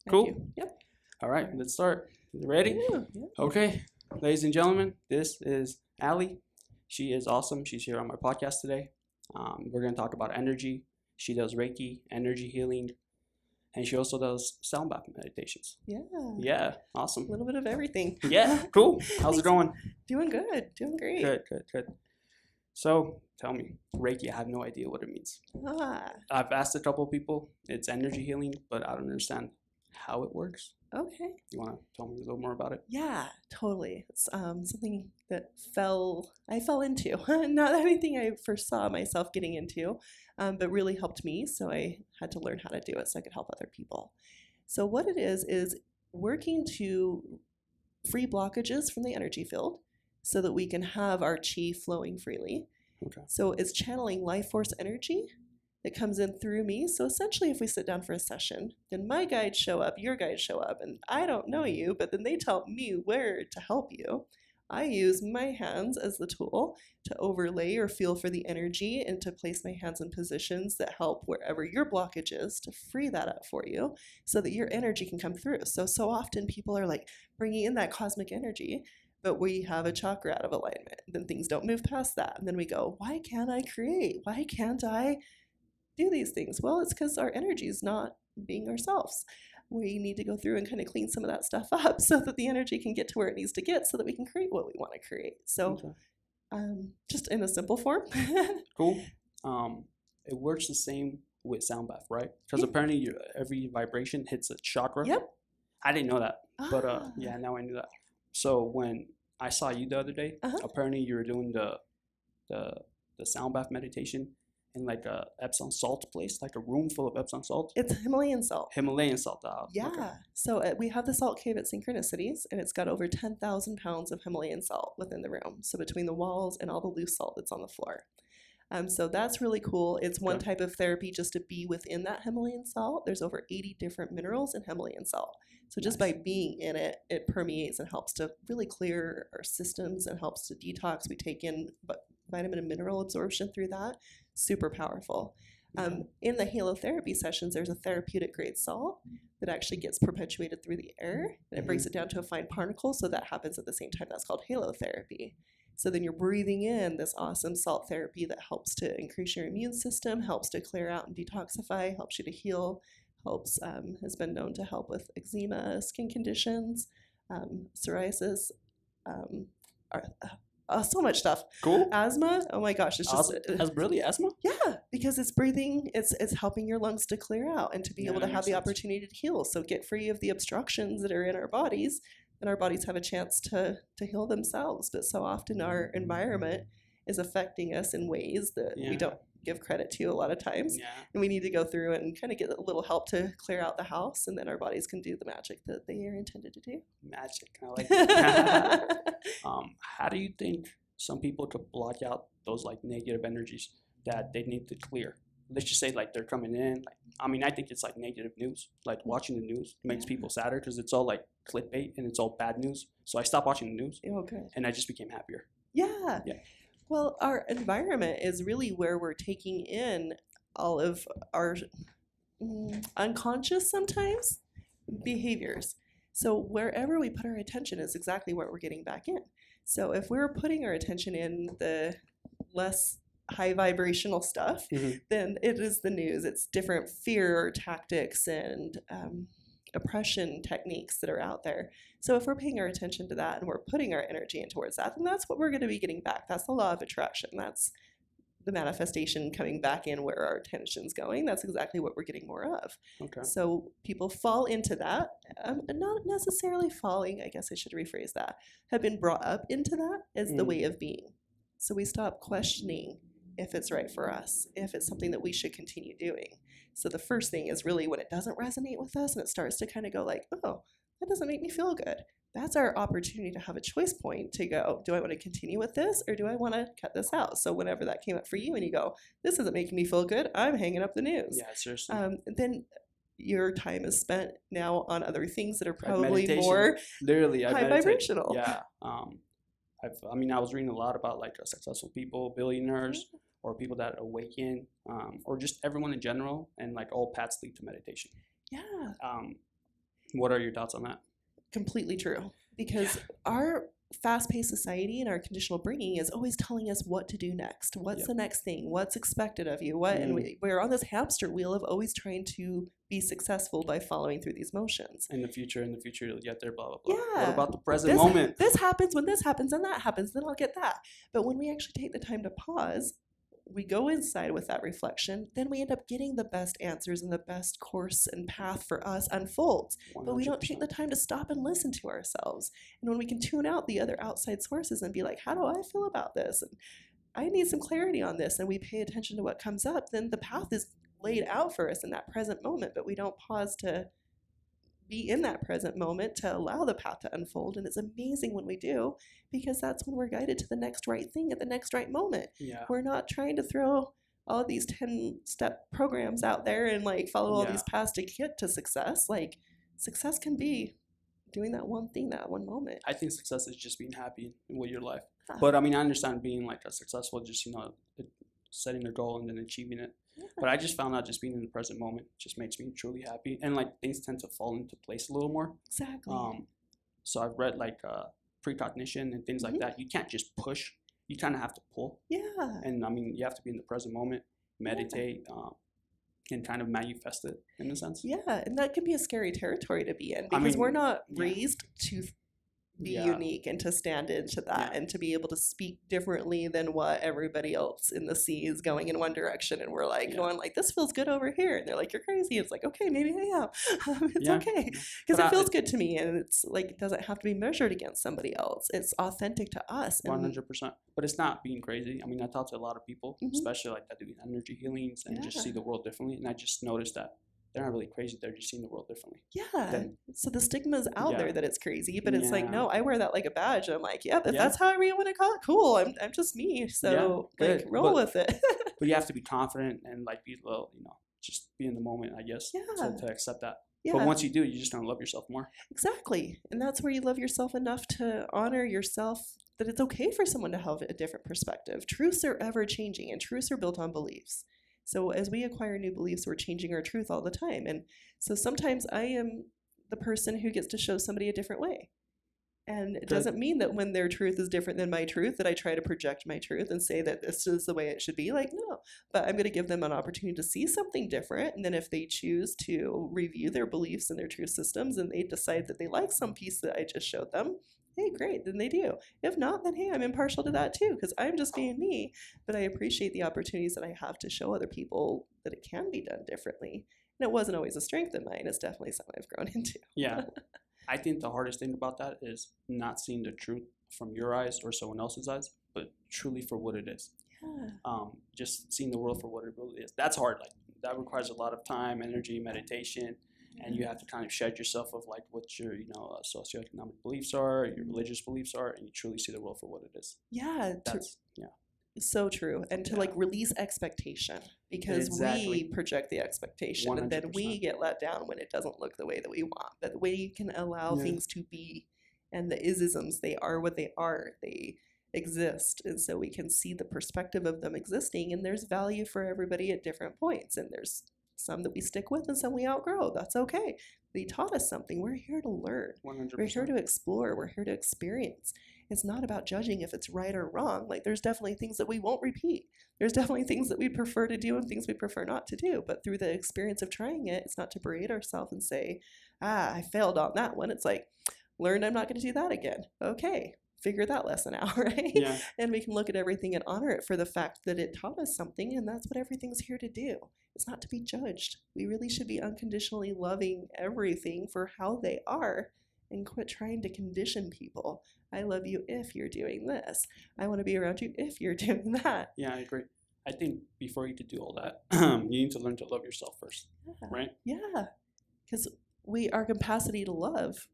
Cool. Yep. All right, let's start. You ready? Yeah. Okay, ladies and gentlemen, this is Allie. She is awesome. She's here on my podcast today. We're going to talk about energy. She does Reiki, energy healing, and she also does sound bath meditations. Yeah. Yeah, awesome. A little bit of everything. Yeah, cool. How's it going? Doing good. Doing great. Good. So, tell me, Reiki, I have no idea what it means. Ah, I've asked a couple of people. It's energy healing, but I don't understand how it works. okay. You want to tell me a little more about it? Yeah, totally. It's something that I fell into. Not anything I first saw myself getting into, but really helped me. So I had to learn how to do it so I could help other people. So what it is working to free blockages from the energy field so that we can have our chi flowing freely. Okay. So it's channeling life force energy that comes in through me. So essentially, if we sit down for a session, then my guides show up, your guides show up, and I don't know you, but then they tell me where to help you. I use my hands as the tool to overlay or feel for the energy and to place my hands in positions that help wherever your blockage is to free that up for you so that your energy can come through. So often people are like bringing in that cosmic energy, but we have a chakra out of alignment. Then things don't move past that. And then we go, why can't I create? Why can't I do these things? Well, it's because our energy is not being ourselves. We need to go through and kind of clean some of that stuff up so that the energy can get to where it needs to get so that we can create what we want to create. So just in a simple form. Cool. It works the same with sound bath, right? Because apparently every vibration hits a chakra. Yep. I didn't know that, but yeah, now I knew that. So when I saw you the other day, apparently you were doing the sound bath meditation in like a Epsom salt place, like a room full of Epsom salt. It's Himalayan salt. Himalayan salt. Yeah. Okay. So we have the salt cave at Synchronicities, and it's got over 10,000 pounds of Himalayan salt within the room. So between the walls and all the loose salt that's on the floor. So that's really cool. It's one type of therapy just to be within that Himalayan salt. There's over 80 different minerals in Himalayan salt. So just by being in it, it permeates and helps to really clear our systems and helps to detox. We take in vitamin and mineral absorption through that. Super powerful. In the halotherapy sessions, there's a therapeutic grade salt that actually gets perpetuated through the air, and it breaks it down to a fine particle, so that happens at the same time. That's called halotherapy. So then you're breathing in this awesome salt therapy that helps to increase your immune system, helps to clear out and detoxify, helps you to heal, has been known to help with eczema, skin conditions, psoriasis, so much stuff. Cool. Asthma. Oh my gosh, it's just really asthma. Yeah, because it's breathing. It's helping your lungs to clear out and to be able to have the opportunity to heal. So get free of the obstructions that are in our bodies, and our bodies have a chance to heal themselves. But so often our environment is affecting us in ways that we don't give credit to a lot of times. Yeah. And we need to go through and kind of get a little help to clear out the house, and then our bodies can do the magic that they are intended to do. Magic. I like that. How do you think some people could block out those like negative energies that they need to clear? Let's just say like they're coming in. I think it's like negative news. Like watching the news makes people sadder because it's all like clickbait and it's all bad news. So I stopped watching the news. Okay. And I just became happier. Yeah. Well, our environment is really where we're taking in all of our unconscious sometimes behaviors. So wherever we put our attention is exactly what we're getting back in. So if we're putting our attention in the less high vibrational stuff, then it is the news. It's different fear tactics and oppression techniques that are out there. So if we're paying our attention to that and we're putting our energy in towards that, then that's what we're going to be getting back. That's the law of attraction. That's the manifestation coming back in where our attention's going. That's exactly what we're getting more of. Okay. So people fall into that, not necessarily falling, I guess I should rephrase that, have been brought up into that as the way of being. So we stop questioning if it's right for us, if it's something that we should continue doing. So the first thing is really when it doesn't resonate with us and it starts to kind of go like, oh, that doesn't make me feel good. That's our opportunity to have a choice point to go, do I want to continue with this or do I want to cut this out? So whenever that came up for you and you go, this isn't making me feel good, I'm hanging up the news. Yeah, seriously. Then your time is spent now on other things that are probably more high vibrational. Yeah. I was reading a lot about like successful people, billionaires, or people that awaken, or just everyone in general, and like all paths lead to meditation. Yeah. What are your thoughts on that? Completely true. Because our fast-paced society and our conditional bringing is always telling us what to do next. What's the next thing? What's expected of you? What? And we're on this hamster wheel of always trying to be successful by following through these motions. In the future, you'll get there, blah, blah, blah. Yeah. What about the present moment? This happens when this happens and that happens, then I'll get that. But when we actually take the time to pause, we go inside with that reflection, then we end up getting the best answers and the best course and path for us unfolds. 100%. But we don't take the time to stop and listen to ourselves. And when we can tune out the other outside sources and be like, how do I feel about this? And I need some clarity on this. And we pay attention to what comes up, then the path is laid out for us in that present moment, but we don't pause to be in that present moment to allow the path to unfold. And it's amazing when we do, because that's when we're guided to the next right thing at the next right moment. Yeah. We're not trying to throw all of these 10-step programs out there and like follow all these paths to get to success. Like success can be doing that one thing, that one moment. I think success is just being happy with your life. But I mean, I understand being like a successful, just, setting a goal and then achieving it. Yeah. But I just found out just being in the present moment just makes me truly happy. And like things tend to fall into place a little more. Exactly. So I've read like precognition and things like that. You can't just push. You kind of have to pull. Yeah. And I mean, you have to be in the present moment, meditate, and kind of manifest it in a sense. Yeah. And that can be a scary territory to be in because we're not raised to be unique and to stand into that and to be able to speak differently than what everybody else in the sea is going in one direction. And we're like going like, this feels good over here. And they're like, you're crazy. It's like, okay, maybe I am. It's okay. Because it feels good to me. And it's like, it doesn't have to be measured against somebody else. It's authentic to us. 100%. But it's not being crazy. I mean, I talk to a lot of people, especially like that doing energy healings and just see the world differently. And I just noticed that they're not really crazy. They're just seeing the world differently. Yeah. So the stigma is out there that it's crazy, but it's like, no, I wear that like a badge. I'm like, if that's however you want to call it, cool. I'm just me. So like roll with it. But you have to be confident and like be a little, just be in the moment, I guess, to accept that. Yeah. But once you do, you just don't love yourself more. Exactly. And that's where you love yourself enough to honor yourself, that it's okay for someone to have a different perspective. Truths are ever changing and truths are built on beliefs. So as we acquire new beliefs, we're changing our truth all the time. And so sometimes I am the person who gets to show somebody a different way. And it doesn't mean that when their truth is different than my truth, that I try to project my truth and say that this is the way it should be. Like, no. But I'm going to give them an opportunity to see something different. And then if they choose to review their beliefs and their truth systems and they decide that they like some piece that I just showed them, hey, great, then they do. If not, then hey, I'm impartial to that too, because I'm just being me. But I appreciate the opportunities that I have to show other people that it can be done differently. And it wasn't always a strength of mine. It's definitely something I've grown into. Yeah. I think the hardest thing about that is not seeing the truth from your eyes or someone else's eyes, but truly for what it is. Yeah. Just seeing the world for what it really is. That's hard. Like that requires a lot of time, energy, meditation. And you have to kind of shed yourself of like what your, socioeconomic beliefs are, your religious beliefs are, and you truly see the world for what it is. Yeah. So true. And to like release expectation, because we project the expectation 100%. And then we get let down when it doesn't look the way that we want. But we can allow things to be, and the isms, they are what they are. They exist. And so we can see the perspective of them existing, and there's value for everybody at different points. And there's some that we stick with and some we outgrow. That's okay. They taught us something. We're here to learn. 100%. We're here to explore. We're here to experience. It's not about judging if it's right or wrong. Like there's definitely things that we won't repeat. There's definitely things that we prefer to do and things we prefer not to do. But through the experience of trying it, it's not to berate ourselves and say, I failed on that one. It's like, learned I'm not going to do that again. Okay. Figure that lesson out, right? Yeah. And we can look at everything and honor it for the fact that it taught us something, and that's what everything's here to do. It's not to be judged. We really should be unconditionally loving everything for how they are and quit trying to condition people. I love you if you're doing this. I want to be around you if you're doing that. Yeah, I agree. I think before you could do all that, you need to learn to love yourself first, right? Yeah, because our capacity to love,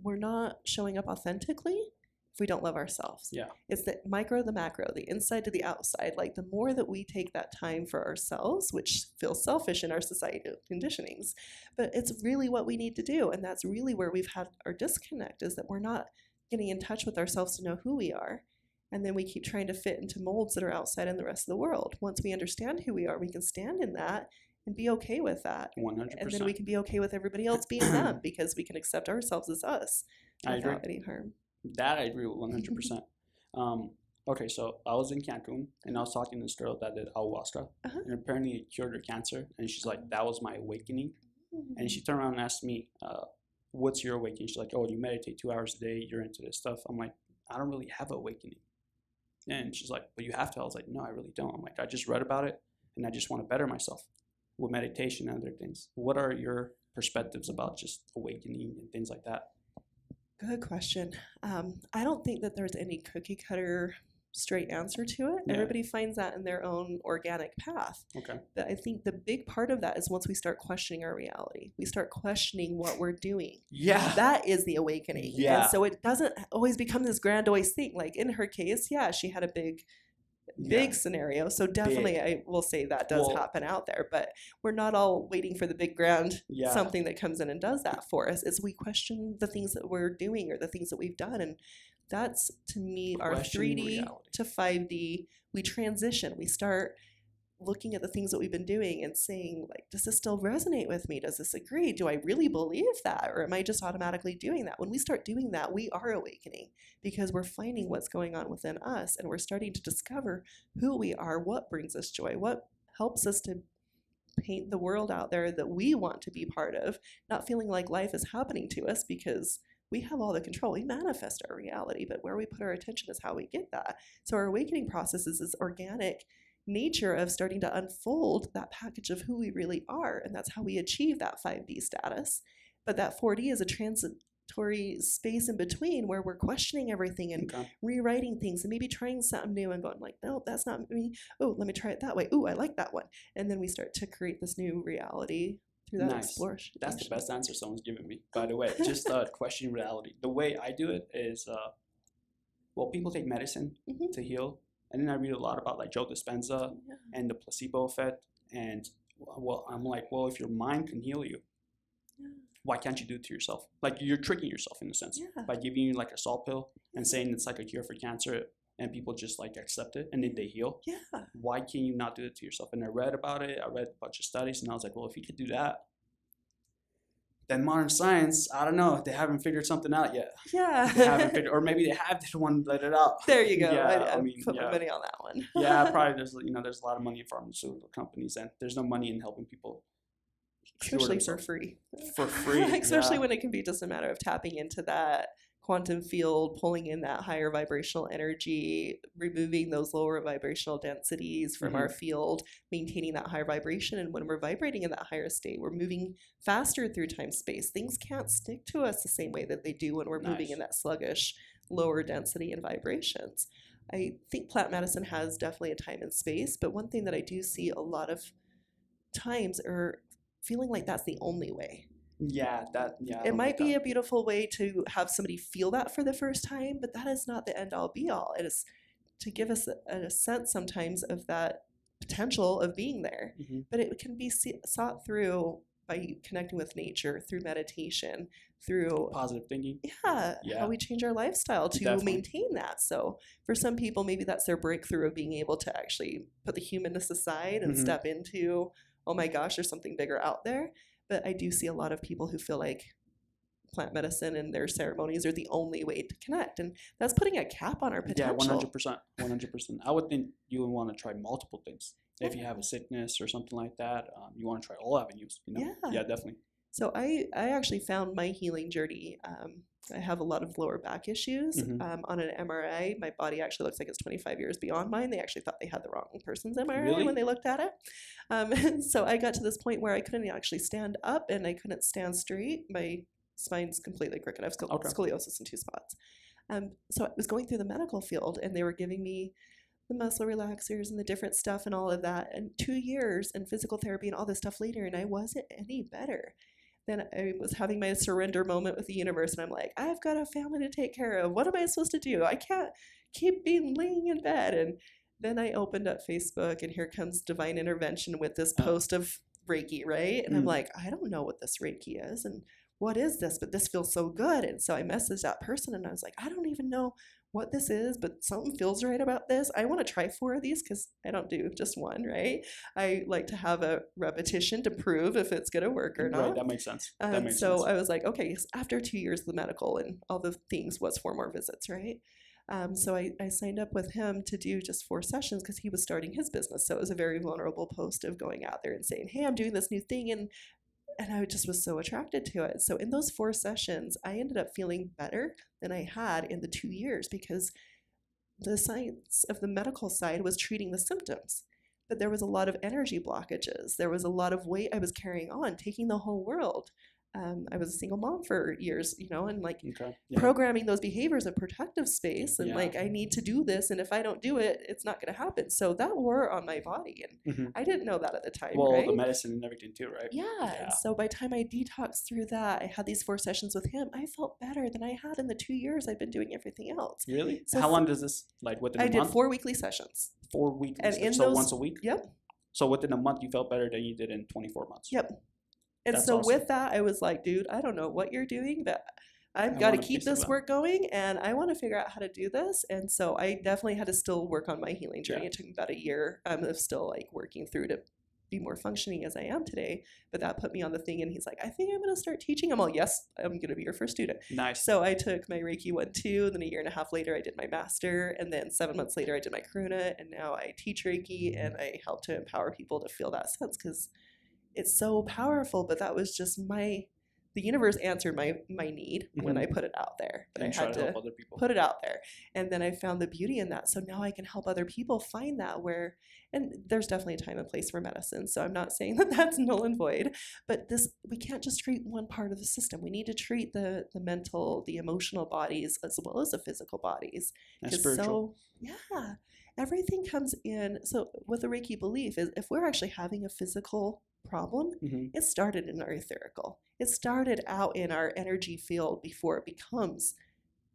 we're not showing up authentically if we don't love ourselves. Yeah. It's the micro, the macro, the inside to the outside. Like the more that we take that time for ourselves, which feels selfish in our societal conditionings, but it's really what we need to do. And that's really where we've had our disconnect, is that we're not getting in touch with ourselves to know who we are. And then we keep trying to fit into molds that are outside in the rest of the world. Once we understand who we are, we can stand in that and be okay with that. 100%. And then we can be okay with everybody else being them because we can accept ourselves as us I agree. without any harm. That I agree with 100%. Okay, so I was in Cancun and I was talking to this girl that did ayahuasca, and apparently it cured her cancer. And she's like, that was my awakening. And she turned around and asked me, what's your awakening? She's like, oh, you meditate 2 hours a day, you're into this stuff. I'm like, I don't really have an awakening. And she's like, but you have to. I was like, no, I really don't. I'm like, I just read about it and I just want to better myself with meditation and other things. What are your perspectives about just awakening and things like that? Good question. I don't think that there's any cookie cutter straight answer to it. Yeah. Everybody finds that in their own organic path. Okay. But I think the big part of that is once we start questioning our reality, we start questioning what we're doing. Yeah. That is the awakening. Yeah. And so it doesn't always become this grandiose thing. Like in her case, yeah, she had a big scenario. So definitely I will say that does happen out there, but we're not all waiting for the big grand something that comes in and does that for us. Is we question the things that we're doing or the things that we've done. And that's, to me, our 3D reality to 5D. We transition. We start looking at the things that we've been doing and saying, like, does this still resonate with me? Does this agree? Do I really believe that? Or am I just automatically doing that? When we start doing that, we are awakening because we're finding what's going on within us and we're starting to discover who we are, what brings us joy, what helps us to paint the world out there that we want to be part of, not feeling like life is happening to us because we have all the control. We manifest our reality, but where we put our attention is how we get that. So our awakening process is this organic nature of starting to unfold that package of who we really are. And that's how we achieve that 5D status. But that 4D is a transitory space in between where we're questioning everything and rewriting things and maybe trying something new and going like, no, that's not me. Oh, let me try it that way. Oh, I like that one. And then we start to create this new reality through that exploration. That's the best answer someone's given me, by the way. Just questioning reality. The way I do it is, people take medicine to heal. And then I read a lot about like Joe Dispenza and the placebo effect. And I'm like, well, if your mind can heal you, why can't you do it to yourself? Like you're tricking yourself in a sense by giving you like a salt pill and saying it's like a cure for cancer and people just like accept it and then they heal. Yeah. Why can't you not do it to yourself? And I read about it. I read a bunch of studies and I was like, well, if you could do that, then modern science, I don't know, they haven't figured something out yet. Yeah. They haven't figured, or maybe they have, they don't want to let it out. There you go. Yeah, I put my money on that one. Yeah, probably there's a lot of money in pharmaceutical companies and there's no money in helping people. Especially for free. For free. Especially when it can be just a matter of tapping into that quantum field, pulling in that higher vibrational energy, removing those lower vibrational densities from our field, maintaining that higher vibration. And when we're vibrating in that higher state, we're moving faster through time-space. Things can't stick to us the same way that they do when we're moving in that sluggish, lower density and vibrations. I think plant medicine has definitely a time and space, but one thing that I do see a lot of times are feeling like that's the only way. It might be a beautiful way to have somebody feel that for the first time, but that is not the end all be all. It is to give us a sense sometimes of that potential of being there, but it can be sought through by connecting with nature, through meditation, through positive thinking. How we change our lifestyle to maintain that. So for some people, maybe that's their breakthrough of being able to actually put the humanness aside and step into, oh my gosh, there's something bigger out there. But I do see a lot of people who feel like plant medicine and their ceremonies are the only way to connect. And that's putting a cap on our potential. Yeah, 100%. I would think you would want to try multiple things. If you have a sickness or something like that, you want to try all avenues, Yeah, definitely. So I actually found my healing journey. I have a lot of lower back issues. On an MRI, my body actually looks like it's 25 years beyond mine. They actually thought they had the wrong person's MRI when they looked at it. So I got to this point where I couldn't actually stand up and I couldn't stand straight. My spine's completely crooked. I have scoliosis in 2 spots. So I was going through the medical field and they were giving me the muscle relaxers and the different stuff and all of that. And 2 years and physical therapy and all this stuff later, and I wasn't any better. Then I was having my surrender moment with the universe, and I'm like, I've got a family to take care of. What am I supposed to do? I can't keep being laying in bed. And then I opened up Facebook, and here comes divine intervention with this post of Reiki, right? And I'm like, I don't know what this Reiki is, and what is this? But this feels so good. And so I messaged that person and I was like, I don't even know what this is, but something feels right about this. I want to try 4 of these because I don't do just one, right? I like to have a repetition to prove if it's going to work or not. Right, that makes sense. So I was like, okay, after 2 years of the medical and all the things, what's 4 more visits, right? So I signed up with him to do just 4 sessions because he was starting his business. So it was a very vulnerable post of going out there and saying, hey, I'm doing this new thing. And I just was so attracted to it. So in those 4 sessions, I ended up feeling better than I had in the 2 years because the science of the medical side was treating the symptoms. But there was a lot of energy blockages. There was a lot of weight I was carrying on, taking the whole world. I was a single mom for years, and like programming those behaviors of protective space and like, I need to do this. And if I don't do it, it's not going to happen. So that wore on my body. And I didn't know that at the time. Well, right? The medicine and everything too, right? Yeah. And so by the time I detoxed through that, I had these 4 sessions with him. I felt better than I had in the 2 years I'd been doing everything else. Really? So how long does this, like within a month? I did 4 weekly sessions. 4 weekly and sessions. So once a week? Yep. So within a month, you felt better than you did in 24 months? Yep. And that's so awesome. With that, I was like, dude, I don't know what you're doing, but I've got to keep this work going and I want to figure out how to do this. And so I definitely had to still work on my healing journey. It took me about a year of still like working through to be more functioning as I am today. But that put me on the thing. And he's like, I think I'm going to start teaching. I'm all, yes, I'm going to be your first student. Nice. So I took my Reiki 1-2. Then a year and a half later, I did my master. And then 7 months later, I did my Karuna. And now I teach Reiki and I help to empower people to feel that sense because it's so powerful, but that was just the universe answered my need when I put it out there. But I had to help other people. Put it out there. And then I found the beauty in that. So now I can help other people find that and there's definitely a time and place for medicine. So I'm not saying that that's null and void, but we can't just treat one part of the system. We need to treat the mental, the emotional bodies, as well as the physical bodies. And spiritual. Everything comes in. So what the Reiki belief is, if we're actually having a physical problem, it started in our etherical. It started out in our energy field before it becomes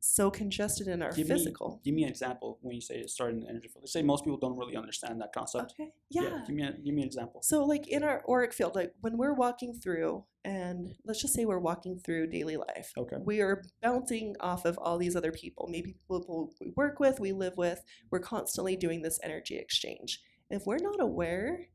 so congested in our physical. Give me an example when you say it started in the energy field. Let's say most people don't really understand that concept. Okay. Yeah. Give me an example. So like in our auric field, like when we're walking through, and let's just say we're walking through daily life. Okay. We are bouncing off of all these other people, maybe people we work with, we live with. We're constantly doing this energy exchange. If we're not aware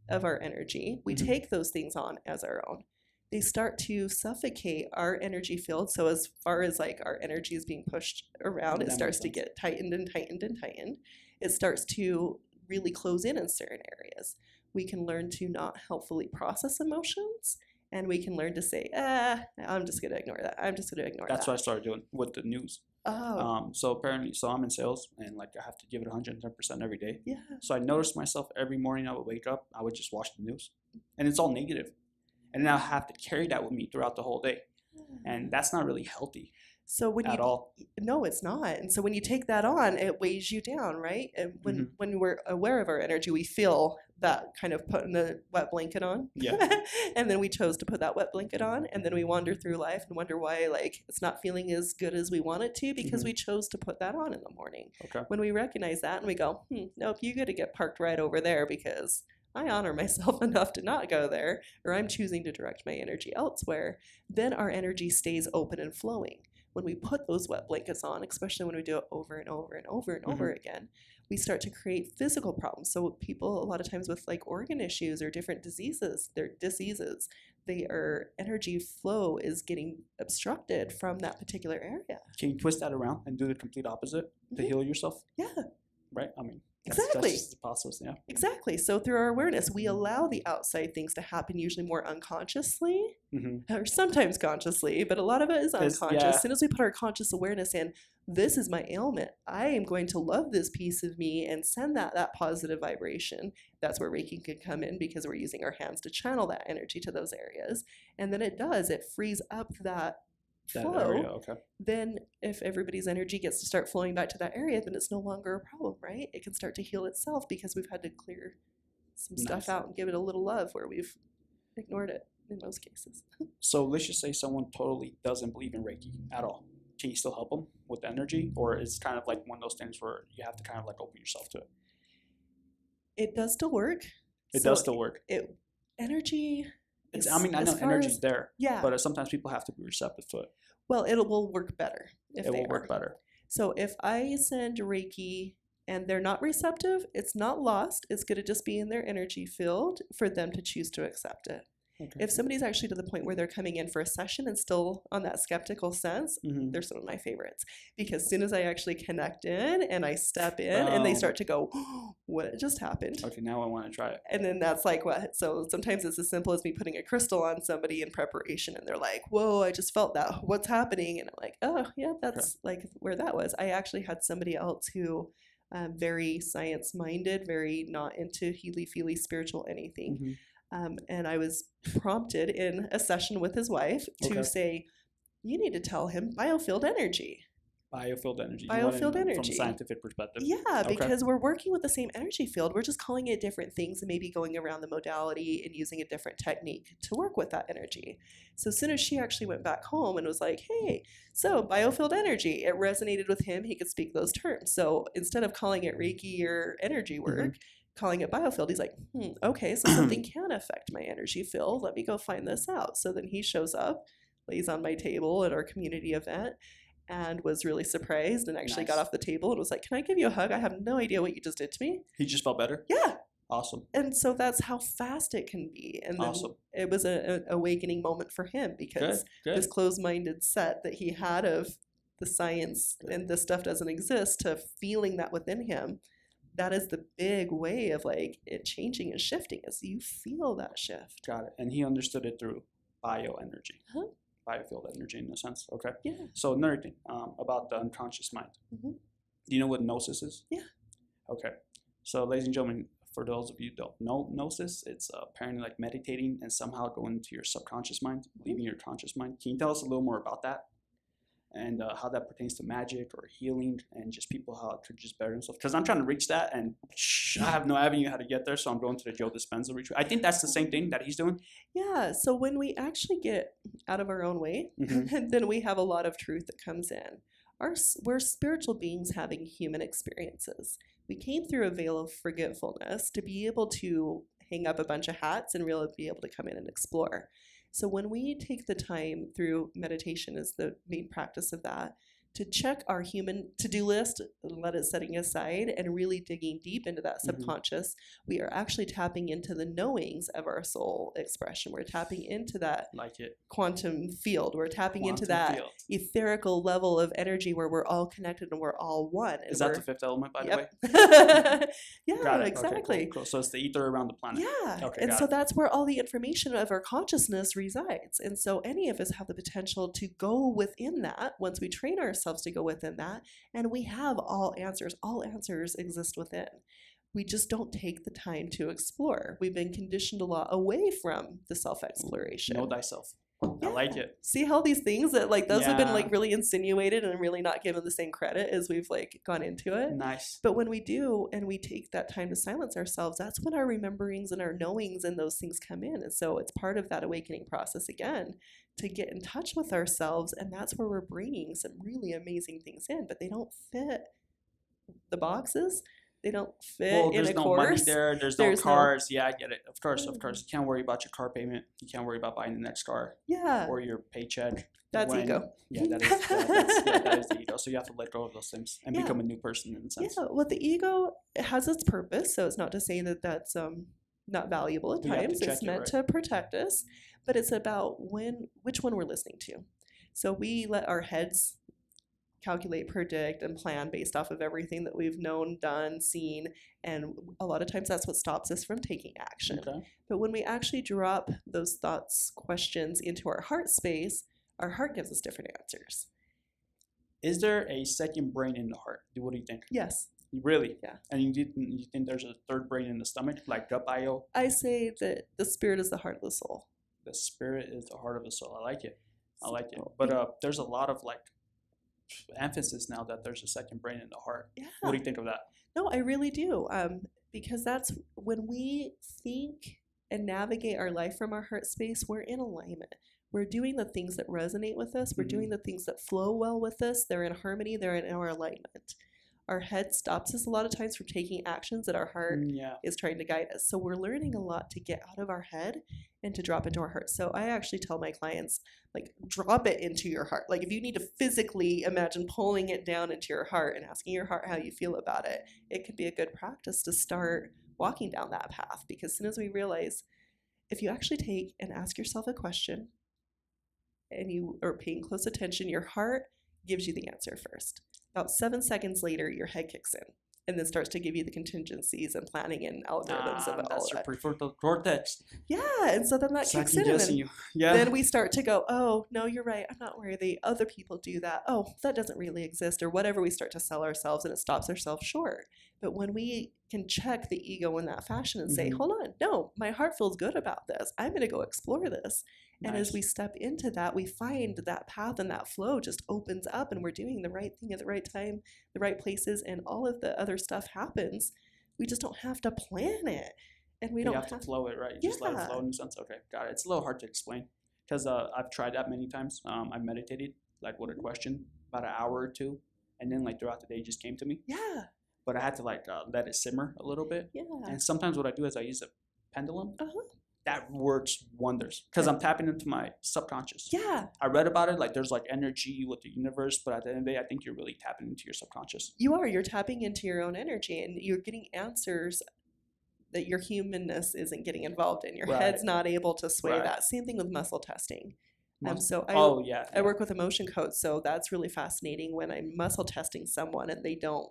of our energy, we take those things on as our own. They start to suffocate our energy field. So as far as like our energy is being pushed around, it starts to get tightened and tightened and tightened. It starts to really close in certain areas. We can learn to not helpfully process emotions, and we can learn to say, I'm just going to ignore that. I'm just going to ignore that. That's what I started doing with the news. Oh. So I'm in sales and like I have to give it 110% every day. Yeah. So I noticed myself every morning I would wake up, I would just watch the news and it's all negative. And then I'll have to carry that with me throughout the whole day. And that's not really healthy. So when at all. No, it's not. And so when you take that on, it weighs you down, right? And when we're aware of our energy, we feel that kind of putting the wet blanket on. Yeah. And then we chose to put that wet blanket on, and then we wander through life and wonder why like it's not feeling as good as we want it to because we chose to put that on in the morning. Okay. When we recognize that and we go, nope, you got to get parked right over there because I honor myself enough to not go there, or I'm choosing to direct my energy elsewhere, then our energy stays open and flowing. When we put those wet blankets on, especially when we do it over and over and over and over again, we start to create physical problems. So people, a lot of times with like organ issues or different diseases, their energy flow is getting obstructed from that particular area. Can you twist that around and do the complete opposite to heal yourself? Yeah. Right? I mean, exactly. That's the process, yeah. Exactly. So through our awareness, we allow the outside things to happen, usually more unconsciously, or sometimes consciously, but a lot of it is unconscious. As soon as we put our conscious awareness in, this is my ailment. I am going to love this piece of me and send that positive vibration. That's where Reiki can come in because we're using our hands to channel that energy to those areas. And then it frees up that flow. Area, okay. Then if everybody's energy gets to start flowing back to that area, then it's no longer a problem, right? It can start to heal itself because we've had to clear some stuff out and give it a little love where we've ignored it in most cases. So let's just say someone totally doesn't believe in Reiki at all. Can you still help them with energy, or it's kind of like one of those things where you have to kind of like open yourself to it? It does still work. It does still work. Energy It's, I mean, I know as far energy's as- there, Yeah. but sometimes people have to be receptive to it. Well, it will work better if It they will work are. better. So if I send Reiki and they're not receptive, it's not lost. It's going to just be in their energy field for them to choose to accept it. Okay. If somebody's actually to the point where they're coming in for a session and still on that skeptical sense, Mhm. they're some of my favorites. Because as soon as I actually connect in and I step in and they start to go, oh, what just happened? Okay, now I want to try it. And then that's like what? So sometimes it's as simple as me putting a crystal on somebody in preparation and they're like, whoa, I just felt that. What's happening? And I'm like, oh, yeah, that's like where that was. I actually had somebody else who very science-minded, very not into healy-feely spiritual anything. Mhm. And I was prompted in a session with his wife to say, you need to tell him biofield energy. Biofield energy. Biofield From energy. a scientific perspective. Yeah, Okay. because we're working with the same energy field. We're just calling it different things and maybe going around the modality and using a different technique to work with that energy. So as soon as she actually went back home and was like, hey, so biofield energy, it resonated with him. He could speak those terms. So instead of calling it Reiki or energy work, calling it biofield, he's like, okay, so something can affect my energy field. Let me go find this out. So then he shows up, lays on my table at our community event, and was really surprised and actually got off the table and was like, can I give you a hug? I have no idea what you just did to me. He just felt better? Yeah. Awesome. And so that's how fast it can be. And then it was an awakening moment for him because this closed-minded set that he had of the science and this stuff doesn't exist to feeling that within him. That is the big way of like it changing and shifting as you feel that shift. Got it. And he understood it through bioenergy. Biofield energy in a sense. Okay. Yeah. So another thing about the unconscious mind. Mm-hmm. Do you know what gnosis is? Yeah. Okay. So ladies and gentlemen, for those of you who don't know gnosis, it's apparently like meditating and somehow going into your subconscious mind, leaving your conscious mind. Can you tell us a little more about that? And how that pertains to magic or healing and just people how to just better themselves. Because I'm trying to reach that and I have no avenue how to get there. So I'm going to the Joe Dispenza retreat. I think that's the same thing that he's doing. Yeah. So when we actually get out of our own way, then we have a lot of truth that comes in. We're spiritual beings having human experiences. We came through a veil of forgetfulness to be able to hang up a bunch of hats and really be able to come in and explore. So when we take the time through meditation is the main practice of that, to check our human to-do list, let it setting aside and really digging deep into that subconscious, we are actually tapping into the knowings of our soul expression. We're tapping into that quantum field. We're tapping into that etherical level of energy where we're all connected and we're all one. And is that the fifth element, by the way? Yeah, exactly. Okay, cool. So it's the ether around the planet. Yeah. Okay, and so that's where all the information of our consciousness resides. And so any of us have the potential to go within that once we train ourselves to go within that, and we have all answers. All answers exist within. We just don't take the time to explore. We've been conditioned a lot away from the self-exploration. Know thyself. Yeah. I like it. See how these things that like those have been like really insinuated and really not given the same credit as we've like gone into it. Nice. But when we do and we take that time to silence ourselves, that's when our rememberings and our knowings and those things come in. And so it's part of that awakening process again to get in touch with ourselves. And that's where we're bringing some really amazing things in, but they don't fit the boxes. They don't fit in a course. There's no money there. There's no cars. Yeah, I get it. Of course. You can't worry about your car payment. You can't worry about buying the next car. Yeah. Or your paycheck. That's ego. Yeah, that is the ego. So you have to let go of those things and become a new person in a sense. Yeah, well, the ego has its purpose. So it's not to say that that's not valuable at times. It's meant to protect us. But it's about which one we're listening to. So we let our heads calculate, predict, and plan based off of everything that we've known, done, seen, and a lot of times that's what stops us from taking action. Okay. But when we actually drop those thoughts, questions into our heart space, our heart gives us different answers. Is there a second brain in the heart? What do you think? Yes. Really? Yeah. And you think there's a third brain in the stomach, like gut bio? I say that the spirit is the heart of the soul. The spirit is the heart of the soul. I like it. I like it. But there's a lot of like emphasis now that there's a second brain in the heart. Yeah. What do you think of that? No, I really do. Because that's when we think and navigate our life from our heart space, we're in alignment. We're doing the things that resonate with us. We're doing the things that flow well with us. They're in harmony. They're in our alignment. our head stops us a lot of times from taking actions that our heart Yeah. is trying to guide us. So we're learning a lot to get out of our head and to drop into our heart. So I actually tell my clients, like, drop it into your heart. Like, if you need to physically imagine pulling it down into your heart and asking your heart how you feel about it, it could be a good practice to start walking down that path. Because as soon as we realize, if you actually take and ask yourself a question and you are paying close attention, your heart gives you the answer first. About 7 seconds later, your head kicks in and then starts to give you the contingencies and planning and algorithms of all That's of your that. prefrontal cortex. Yeah, and so then that kicks in, and Second-guessing then, you. Yeah. then we start to go, oh, no, you're right, I'm not worthy. Other people do that. Oh, that doesn't really exist, or whatever. We start to sell ourselves, and it stops ourselves short. But when we can check the ego in that fashion and say, hold on, no, my heart feels good about this. I'm going to go explore this. And as we step into that, we find that path and that flow just opens up, and we're doing the right thing at the right time, the right places, and all of the other stuff happens. We just don't have to plan it. And we you don't have to flow it, right? You just let it flow in a sense. Okay, got it. It's a little hard to explain because I've tried that many times. I meditated like with a question about an hour or two, and then like throughout the day it just came to me. Yeah. But I had to like let it simmer a little bit. Yeah. And sometimes what I do is I use a pendulum. Uh-huh. That works wonders because I'm tapping into my subconscious. Yeah. I read about it, like there's like energy with the universe, but at the end of the day, I think you're really tapping into your subconscious. You are. You're tapping into your own energy, and you're getting answers that your humanness isn't getting involved in. Your head's not able to sway that. Same thing with muscle testing. So I work with emotion codes, so that's really fascinating when I'm muscle testing someone and they don't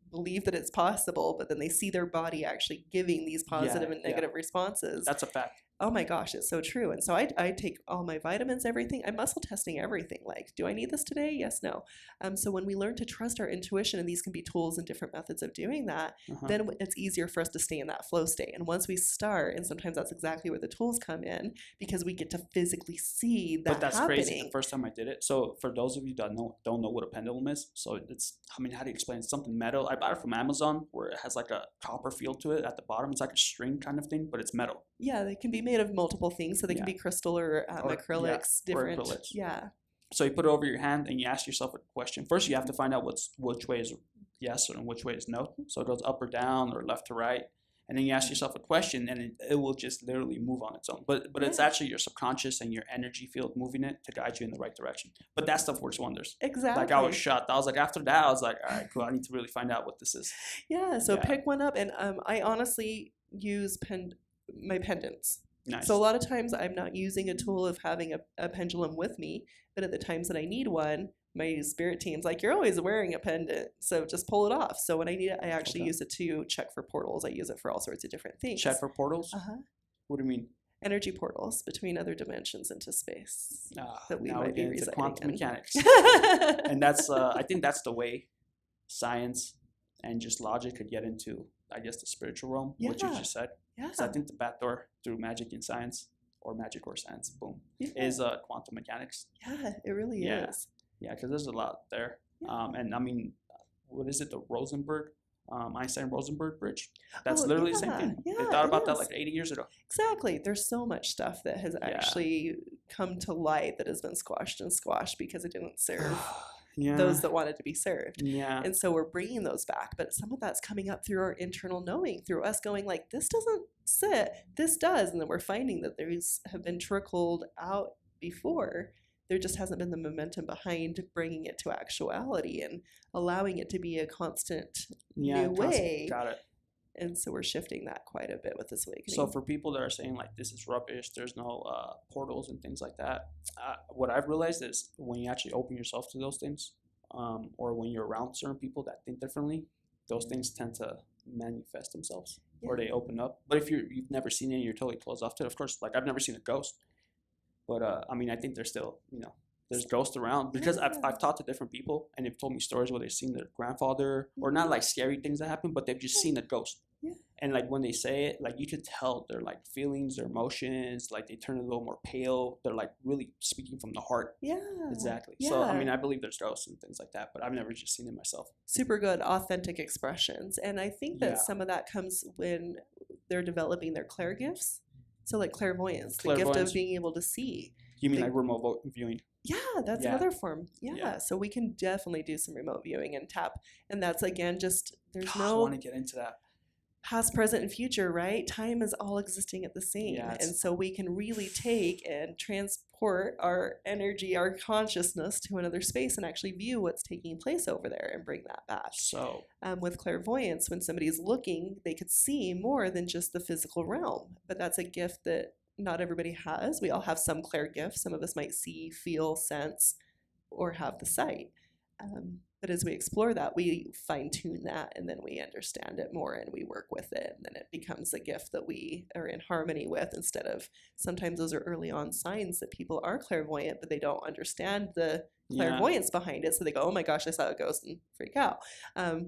believe that it's possible, but then they see their body actually giving these positive and negative responses. That's a fact. Oh my gosh, it's so true. And so I take all my vitamins, everything. I'm muscle testing everything. Like, do I need this today? Yes, no. So when we learn to trust our intuition, and these can be tools and different methods of doing that, then it's easier for us to stay in that flow state. And once we start, and sometimes that's exactly where the tools come in, because we get to physically see that. But that's happening. crazy. The first time I did it. So for those of you that don't know what a pendulum is, so it's, I mean, how do you explain it? It's something metal. I bought it from Amazon where it has like a copper feel to it at the bottom. It's like a string kind of thing, but it's metal. Yeah, they can be made of multiple things. So they can be crystal or acrylics, different. Or acrylics. Yeah. So you put it over your hand and you ask yourself a question. First, you have to find out which way is yes and which way is no. So it goes up or down or left to right. And then you ask yourself a question, and it will just literally move on its own. But it's actually your subconscious and your energy field moving it to guide you in the right direction. But that stuff works wonders. Exactly. Like I was shocked. I was like, after that, I was like, all right, cool. I need to really find out what this is. Yeah. So pick one up, and I honestly use my pendants. Nice. So a lot of times I'm not using a tool of having a pendulum with me, but at the times that I need one, my spirit team's like, you're always wearing a pendant, so just pull it off. So when I need it, I actually use it to check for portals. I use it for all sorts of different things. Check for portals? What do you mean? Energy portals between other dimensions into space that we now might we be residing quantum in. mechanics. And that's I think that's the way science and just logic could get into, I guess, the spiritual realm, what you just said. Yeah. So I think the back door through magic and science, or magic or science, boom, is quantum mechanics. Yeah, it really is. Yeah, because there's a lot there. And I mean, what is it, the Einstein-Rosenberg bridge? That's literally the same thing. Yeah, they thought about that like 80 years ago. Exactly. There's so much stuff that has actually come to light that has been squashed because it didn't serve those that wanted to be served. Yeah. And so we're bringing those back. But some of that's coming up through our internal knowing, through us going like, this doesn't sit, this does. And then we're finding that these have been trickled out before. There just hasn't been the momentum behind bringing it to actuality and allowing it to be a constant new way. Got it. And so we're shifting that quite a bit with this awakening. So for people that are saying like this is rubbish, there's no portals and things like that, what I've realized is when you actually open yourself to those things, or when you're around certain people that think differently, those things tend to manifest themselves or they open up. But if you've never seen it and you're totally closed off to it, of course, like I've never seen a ghost. But I mean, I think there's still, there's ghosts around because I've talked to different people and they've told me stories where they've seen their grandfather, or not like scary things that happen, but they've just seen a ghost. Yeah. And like when they say it, like you could tell their like feelings, their emotions, like they turn a little more pale. They're like really speaking from the heart. Yeah. Exactly. Yeah. So I mean, I believe there's ghosts and things like that, but I've never just seen it myself. Super good, authentic expressions. And I think that some of that comes when they're developing their clair gifts. So like clairvoyance, the gift of being able to see. You mean like remote viewing? Yeah, that's Yeah. another form. Yeah. Yeah. So we can definitely do some remote viewing and tap. And that's, again, just there's I no want to get into that. past, present, and future, right? Time is all existing at the same. Yeah, and so we can really take and transport our energy, our consciousness to another space and actually view what's taking place over there and bring that back. So With clairvoyance, when somebody's looking, they could see more than just the physical realm. But that's a gift that not everybody has. We all have some clair gifts. Some of us might see, feel, sense, or have the sight. But as we explore that, we fine tune that, and then we understand it more and we work with it. And then it becomes a gift that we are in harmony with, instead of sometimes those are early on signs that people are clairvoyant, but they don't understand the clairvoyance behind it. So they go, oh my gosh, I saw a ghost, and freak out.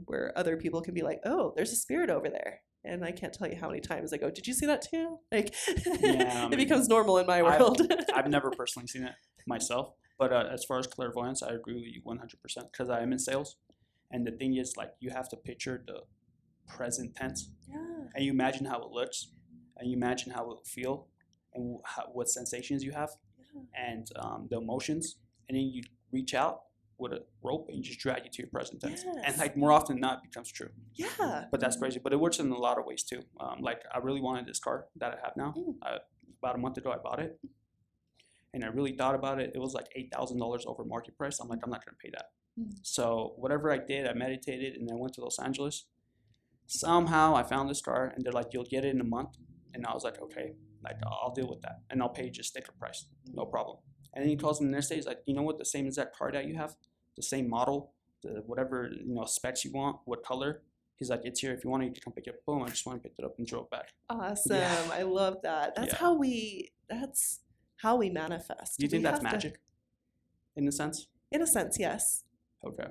Where other people can be like, oh, there's a spirit over there. And I can't tell you how many times I go, did you see that too? Like, it becomes normal in my world. I've never personally seen it myself. But as far as clairvoyance, I agree with you 100% because I am in sales. And the thing is, like, you have to picture the present tense. Yeah. And you imagine how it looks. And you imagine how it will feel. And what sensations you have. Yeah. And the emotions. And then you reach out with a rope and you just drag it to your present tense. Yes. And like more often than not, it becomes true. Yeah. But that's crazy. But it works in a lot of ways too. Like I really wanted this car that I have now. About a month ago, I bought it. And I really thought about it. It was like $8,000 over market price. I'm like, I'm not going to pay that. So whatever I did, I meditated and I went to Los Angeles. Somehow I found this car and they're like, you'll get it in a month. And I was like, okay, like I'll deal with that. And I'll pay just sticker price. No problem. And then he calls me the next day. He's like, you know what? The same exact car that you have, the same model, the whatever, specs you want, what color. He's like, it's here. If you want it, you can come pick it up. Boom. I just went and picked it up and drove back. Awesome. Yeah. I love that. That's how we manifest. Do you think that's magic in a sense? In a sense, yes. Okay.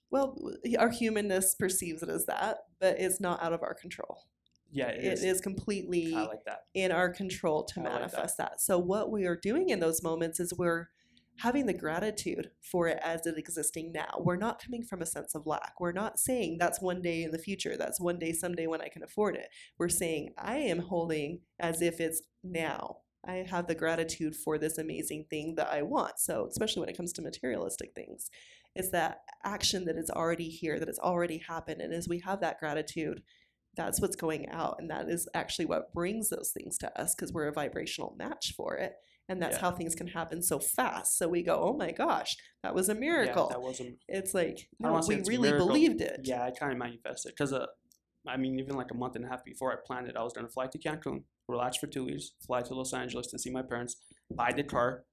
Well, our humanness perceives it as that, but it's not out of our control. Yeah, it is completely I like that. In our control to manifest that. So what we are doing in those moments is we're having the gratitude for it as it existing now. We're not coming from a sense of lack. We're not saying that's one day in the future. That's one day, someday when I can afford it. We're saying I am holding as if it's now. I have the gratitude for this amazing thing that I want. So especially when it comes to materialistic things, it's that action that is already here, that has already happened. And as we have that gratitude, that's what's going out. And that is actually what brings those things to us, because we're a vibrational match for it. And that's how things can happen so fast. So we go, oh my gosh, that was a miracle. Yeah, that was a... It's like, no, we really believed it. Yeah, I kind of manifested. Because, even like a month and a half before I planned it, I was going to fly to Cancun, relax for 2 weeks, fly to Los Angeles to see my parents, buy the car,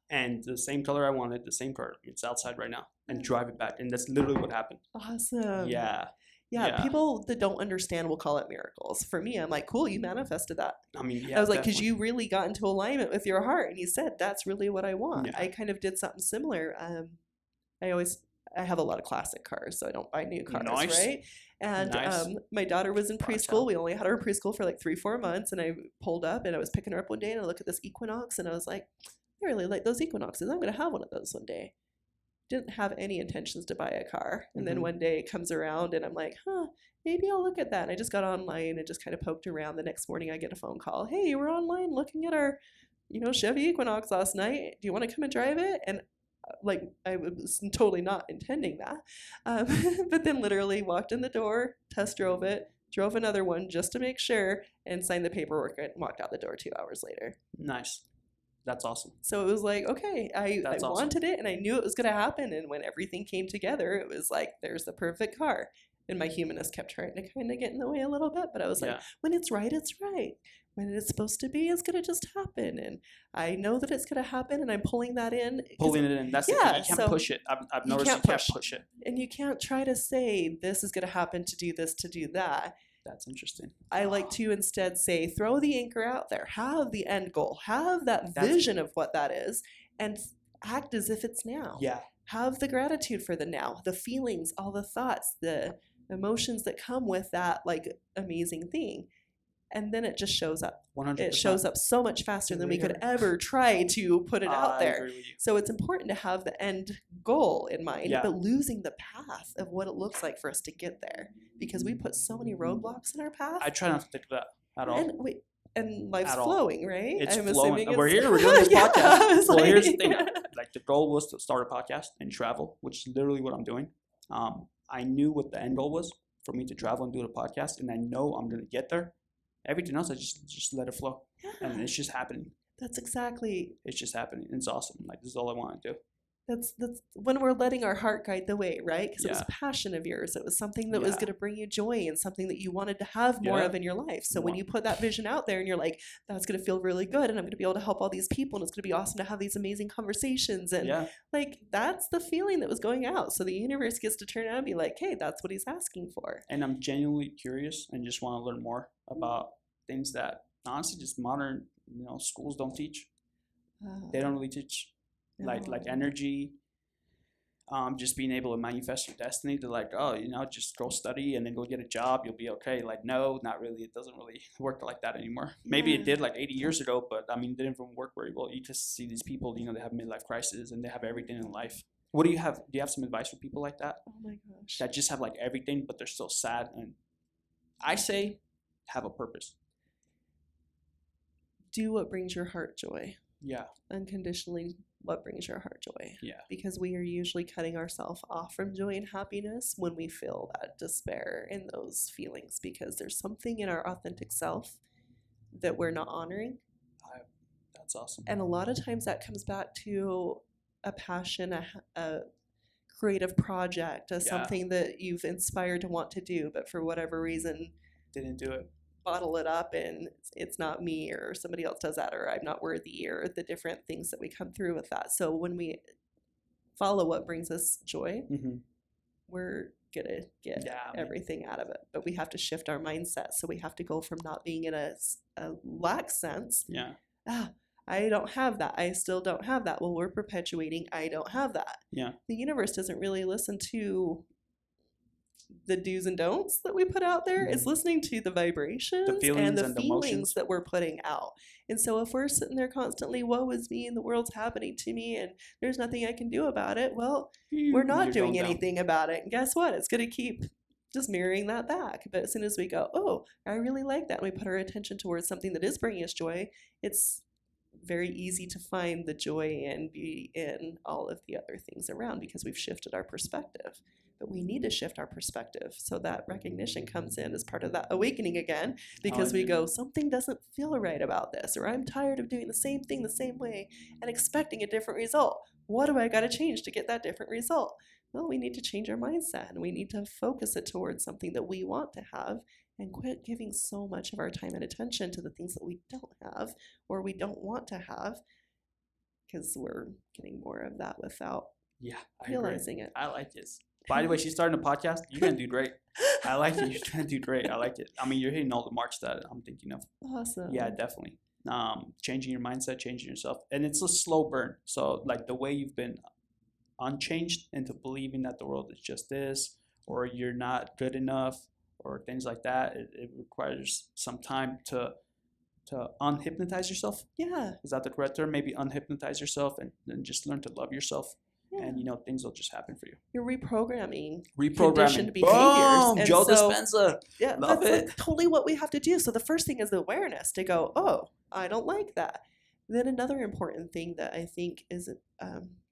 and the same color I wanted, the same car, it's outside right now, and drive it back. And that's literally what happened. Awesome. Yeah, people that don't understand will call it miracles. For me, I'm like, cool, you manifested that. I mean, I was like, because you really got into alignment with your heart, and you said, that's really what I want. I kind of did something similar. I have a lot of classic cars, so I don't buy new cars, right? And my daughter was in preschool. We only had her in preschool for like 3-4 months, and I pulled up, and I was picking her up one day, and I looked at this Equinox, and I was like, I really like those Equinoxes. I'm going to have one of those one day. Didn't have any intentions to buy a car. And then one day it comes around and I'm like, maybe I'll look at that. And I just got online and just kind of poked around. The next morning I get a phone call. Hey, you were online looking at our, Chevy Equinox last night. Do you want to come and drive it? And I was totally not intending that. But then literally walked in the door, test drove it, drove another one just to make sure, and signed the paperwork and walked out the door 2 hours later. Nice. That's awesome. So it was like, okay, I wanted it and I knew it was going to happen. And when everything came together, it was like, there's the perfect car. And my humanness kept trying to kind of get in the way a little bit. But I was like, when it's right, it's right. When it's supposed to be, it's going to just happen. And I know that it's going to happen. And I'm pulling that in. Pulling it in. That's the thing. You can't push it. I've noticed you can't push it. And you can't try to say, this is going to happen to do this, to do that. That's interesting. I like to instead say, throw the anchor out there, have the end goal, have that vision of what that is, and act as if it's now. Yeah. Have the gratitude for the now, the feelings, all the thoughts, the emotions that come with that amazing thing. And then it just shows up. 100%. It shows up so much faster than we could ever try to put it out there. I agree with you. So it's important to have the end goal in mind, but losing the path of what it looks like for us to get there. Because we put so many roadblocks in our path. I try not to think of that at all. And and life's At all. flowing, right? It's I'm flowing. assuming We're it's- here. We're doing this Yeah, podcast. I was Well, like- here's the thing. Like the goal was to start a podcast and travel, which is literally what I'm doing. I knew what the end goal was for me to travel and do the podcast, and I know I'm gonna get there. Everything else, I just let it flow, and it's just happening. That's exactly. It's just happening. It's awesome. Like this is all I want to do. That's when we're letting our heart guide the way, right? Because it was Yeah. a passion of yours. It was something that was Yeah. going to bring you joy and something that you wanted to have more Yeah. of in your life. So when More. you put that vision out there and you're like, that's going to feel really good and I'm going to be able to help all these people and it's going to be awesome to have these amazing conversations. And Yeah. like, that's the feeling that was going out. So the universe gets to turn out and be like, hey, that's what he's asking for. And I'm genuinely curious and just want to learn more about things that honestly just modern, schools don't teach. They don't really teach like No. energy. Just being able to manifest your destiny to like, just go study and then go get a job, you'll be okay. Like, no, not really. It doesn't really work like that anymore. Maybe it Yeah. did like 80 years ago, but I mean, it didn't even work very well. You just see these people, they have midlife crisis and they have everything in life. What do you have? Do you have some advice for people like that? Oh my gosh. That just have like everything, but they're still sad? And I say, have a purpose. Do what brings your heart joy. Yeah. Unconditionally, what brings your heart joy. Yeah. Because we are usually cutting ourselves off from joy and happiness when we feel that despair and those feelings, because there's something in our authentic self that we're not honoring. That's awesome. And a lot of times that comes back to a passion, a creative project, something that you've inspired to want to do, but for whatever reason Didn't do it. bottle it up and it's not me, or somebody else does that, or I'm not worthy, or the different things that we come through with that. So when we follow what brings us joy, Mm-hmm. we're gonna get everything out of it. But we have to shift our mindset. So we have to go from not being in a lack sense. Yeah. I don't have that. I still don't have that. Well, we're perpetuating I don't have that. Yeah. The universe doesn't really listen to the do's and don'ts that we put out there. It's listening to the vibrations and the and the feelings emotions that we're putting out. And so if we're sitting there constantly, woe is me and the world's happening to me and there's nothing I can do about it, well, we're not You're doing going down. anything about it. And guess what? It's going to keep just mirroring that back. But as soon as we go, oh, I really like that, and we put our attention towards something that is bringing us joy, it's very easy to find the joy and beauty in all of the other things around because we've shifted our perspective. But we need to shift our perspective so that recognition comes in as part of that awakening again, because we go, something doesn't feel right about this, or I'm tired of doing the same thing the same way and expecting a different result. What do I got to change to get that different result? Well, we need to change our mindset and we need to focus it towards something that we want to have and quit giving so much of our time and attention to the things that we don't have or we don't want to have, because we're getting more of that without realizing it. I like this. By the way, she's starting a podcast. You're going to do great. I like it. You're going to do great. I like it. I mean, you're hitting all the marks that I'm thinking of. Awesome. Yeah, definitely. Changing your mindset, changing yourself. And it's a slow burn. So like the way you've been unchanged into believing that the world is just this, or you're not good enough, or things like that, it requires some time to unhypnotize yourself. Yeah. Is that the correct term? Maybe unhypnotize yourself and just learn to love yourself. Yeah. And things will just happen for you. You're reprogramming Reprogramming. conditioned behaviors. Boom! And Joe so- Dispenza. Yeah, Love that's it. like totally what we have to do. So the first thing is the awareness to go, oh, I don't like that. Then another important thing that I think is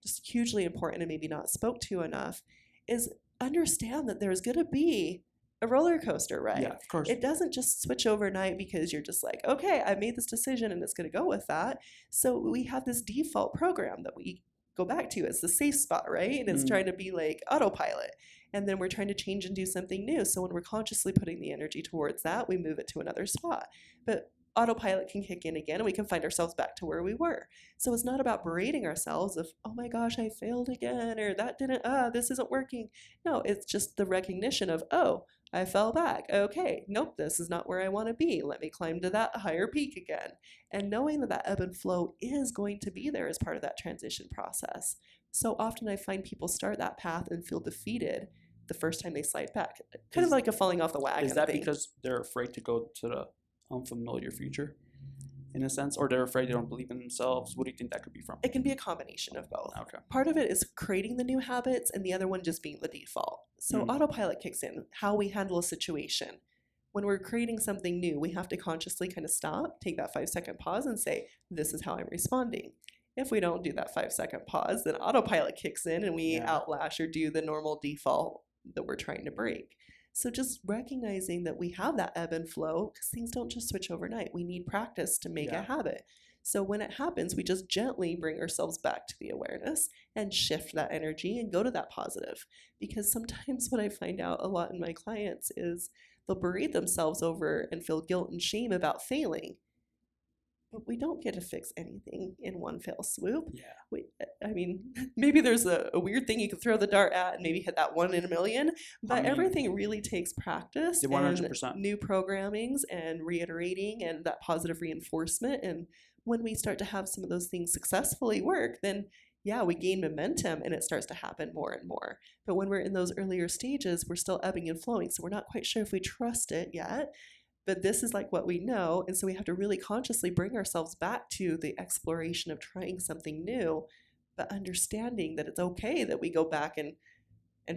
just hugely important and maybe not spoke to enough is understand that there's going to be a roller coaster ride. Yeah, of course. It doesn't just switch overnight because you're just like, okay, I made this decision and it's going to go with that. So we have this default program that we go back to. It's the safe spot, right? And it's trying to be like autopilot. And then we're trying to change and do something new. So when we're consciously putting the energy towards that, we move it to another spot. But autopilot can kick in again and we can find ourselves back to where we were. So it's not about berating ourselves of, oh my gosh, I failed again, or that didn't, this isn't working. No, it's just the recognition of, oh, I fell back. Okay, nope, this is not where I want to be. Let me climb to that higher peak again. And knowing that that ebb and flow is going to be there as part of that transition process. So often I find people start that path and feel defeated the first time they slide back. Kind of like a falling off the wagon. Is that thing. because they're afraid to go to the unfamiliar future, in a sense? Or they're afraid they don't believe in themselves? What do you think that could be from? It can be a combination of both. Okay. Part of it is creating the new habits and the other one just being the default. So autopilot kicks in, how we handle a situation. when we're creating something new, we have to consciously kind of stop, take that 5-second pause and say, this is how I'm responding. If we don't do that 5-second pause, then autopilot kicks in and we outlash or do the normal default that we're trying to break. So just recognizing that we have that ebb and flow, because things don't just switch overnight. We need practice to make a habit. So when it happens, we just gently bring ourselves back to the awareness and shift that energy and go to that positive. Because sometimes what I find out a lot in my clients is they'll berate themselves over and feel guilt and shame about failing. But we don't get to fix anything in one fell swoop. I mean, maybe there's a weird thing you can throw the dart at and maybe hit that 1 in a million, but everything really takes practice 100%. and new programmings and reiterating and that positive reinforcement. And when we start to have some of those things successfully work, then we gain momentum and it starts to happen more and more. But when we're in those earlier stages, we're still ebbing and flowing. So we're not quite sure if we trust it yet. But this is like what we know. And so we have to really consciously bring ourselves back to the exploration of trying something new, but understanding that it's okay that we go back and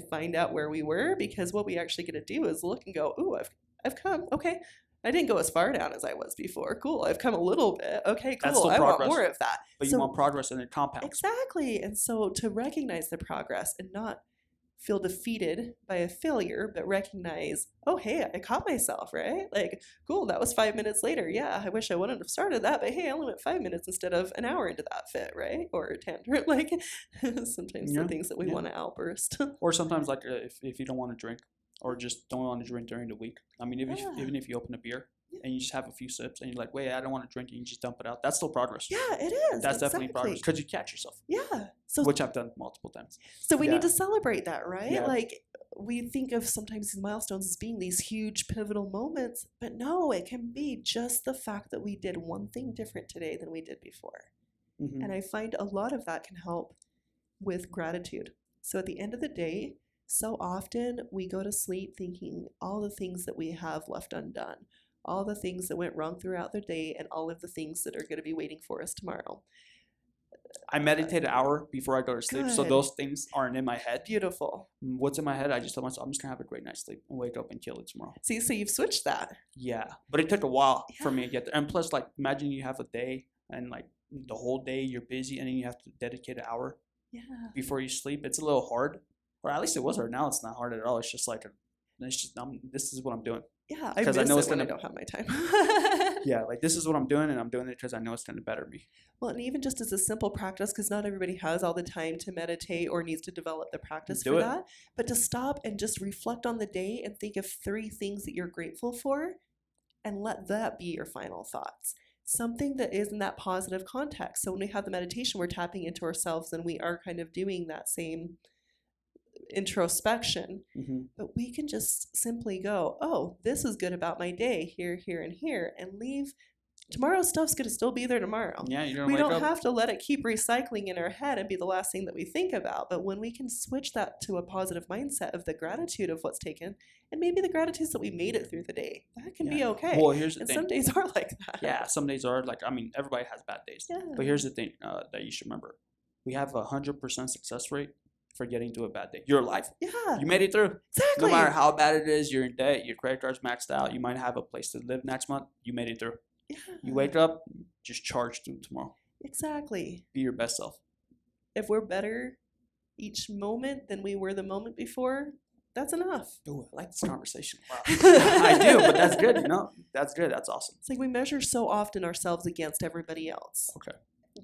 find out where we were, because what we actually get to do is look and go, ooh, I've come. Okay. I didn't go as far down as I was before. Cool. I've come a little bit. Okay, cool. I want more of that. But you want progress and it compounds. Exactly. And so to recognize the progress and not feel defeated by a failure, but recognize, oh, hey, I caught myself, right? Like, cool, that was 5 minutes later. Yeah, I wish I wouldn't have started that, but hey, I only went 5 minutes instead of an hour into that fit, right? Or a tantrum, like sometimes the things that we want to outburst. Or sometimes like if you don't want to drink or just don't want to drink during the week. I mean, even if you open a beer and you just have a few sips and you're like, wait, I don't want to drink it, and you just dump it out. That's still progress. Yeah, it is. That's definitely progress because you catch yourself. Yeah. Which I've done multiple times. So we need to celebrate that, right? Yeah. Like we think of sometimes these milestones as being these huge pivotal moments, but no, it can be just the fact that we did one thing different today than we did before. Mm-hmm. And I find a lot of that can help with gratitude. So at the end of the day, so often we go to sleep thinking all the things that we have left undone, all the things that went wrong throughout the day, and all of the things that are going to be waiting for us tomorrow. I meditate an hour before I go to sleep, so those things aren't in my head. Beautiful. What's in my head, I just tell myself, I'm just going to have a great night's sleep and wake up and kill it tomorrow. See, so you've switched that. Yeah, but it took a while for me to get there. And plus, like, imagine you have a day and, like, the whole day you're busy and then you have to dedicate an hour before you sleep. It's a little hard. Or at least it was hard. Now it's not hard at all. It's just like, this is what I'm doing. Yeah, because I know it's I don't have my time. Yeah, like this is what I'm doing, and I'm doing it because I know it's going to better me. Well, and even just as a simple practice, because not everybody has all the time to meditate or needs to develop the practice for that, but to stop and just reflect on the day and think of 3 things that you're grateful for, and let that be your final thoughts. Something that is in that positive context. So when we have the meditation, we're tapping into ourselves, and we are kind of doing that same introspection, but we can just simply go, oh, this is good about my day here, here, and here, and leave. Tomorrow's stuff's going to still be there tomorrow. Yeah, we don't have to let it keep recycling in our head and be the last thing that we think about. But when we can switch that to a positive mindset of the gratitude of what's taken, and maybe the gratitude that we made it through the day, that can be okay. Well, here's the thing. Some days are like that. Yeah, some days are like, I mean, everybody has bad days. Yeah. But here's the thing that you should remember. We have 100% success rate for getting through a bad day. You're alive. Yeah. You made it through. Exactly. No matter how bad it is, you're in debt, your credit card's maxed out, you might have a place to live next month, you made it through. Yeah. You wake up, just charge through tomorrow. Exactly. Be your best self. If we're better each moment than we were the moment before, that's enough. Ooh, I like this conversation. Wow. I do, but that's good, you know? That's good. That's awesome. It's like we measure so often ourselves against everybody else. Okay.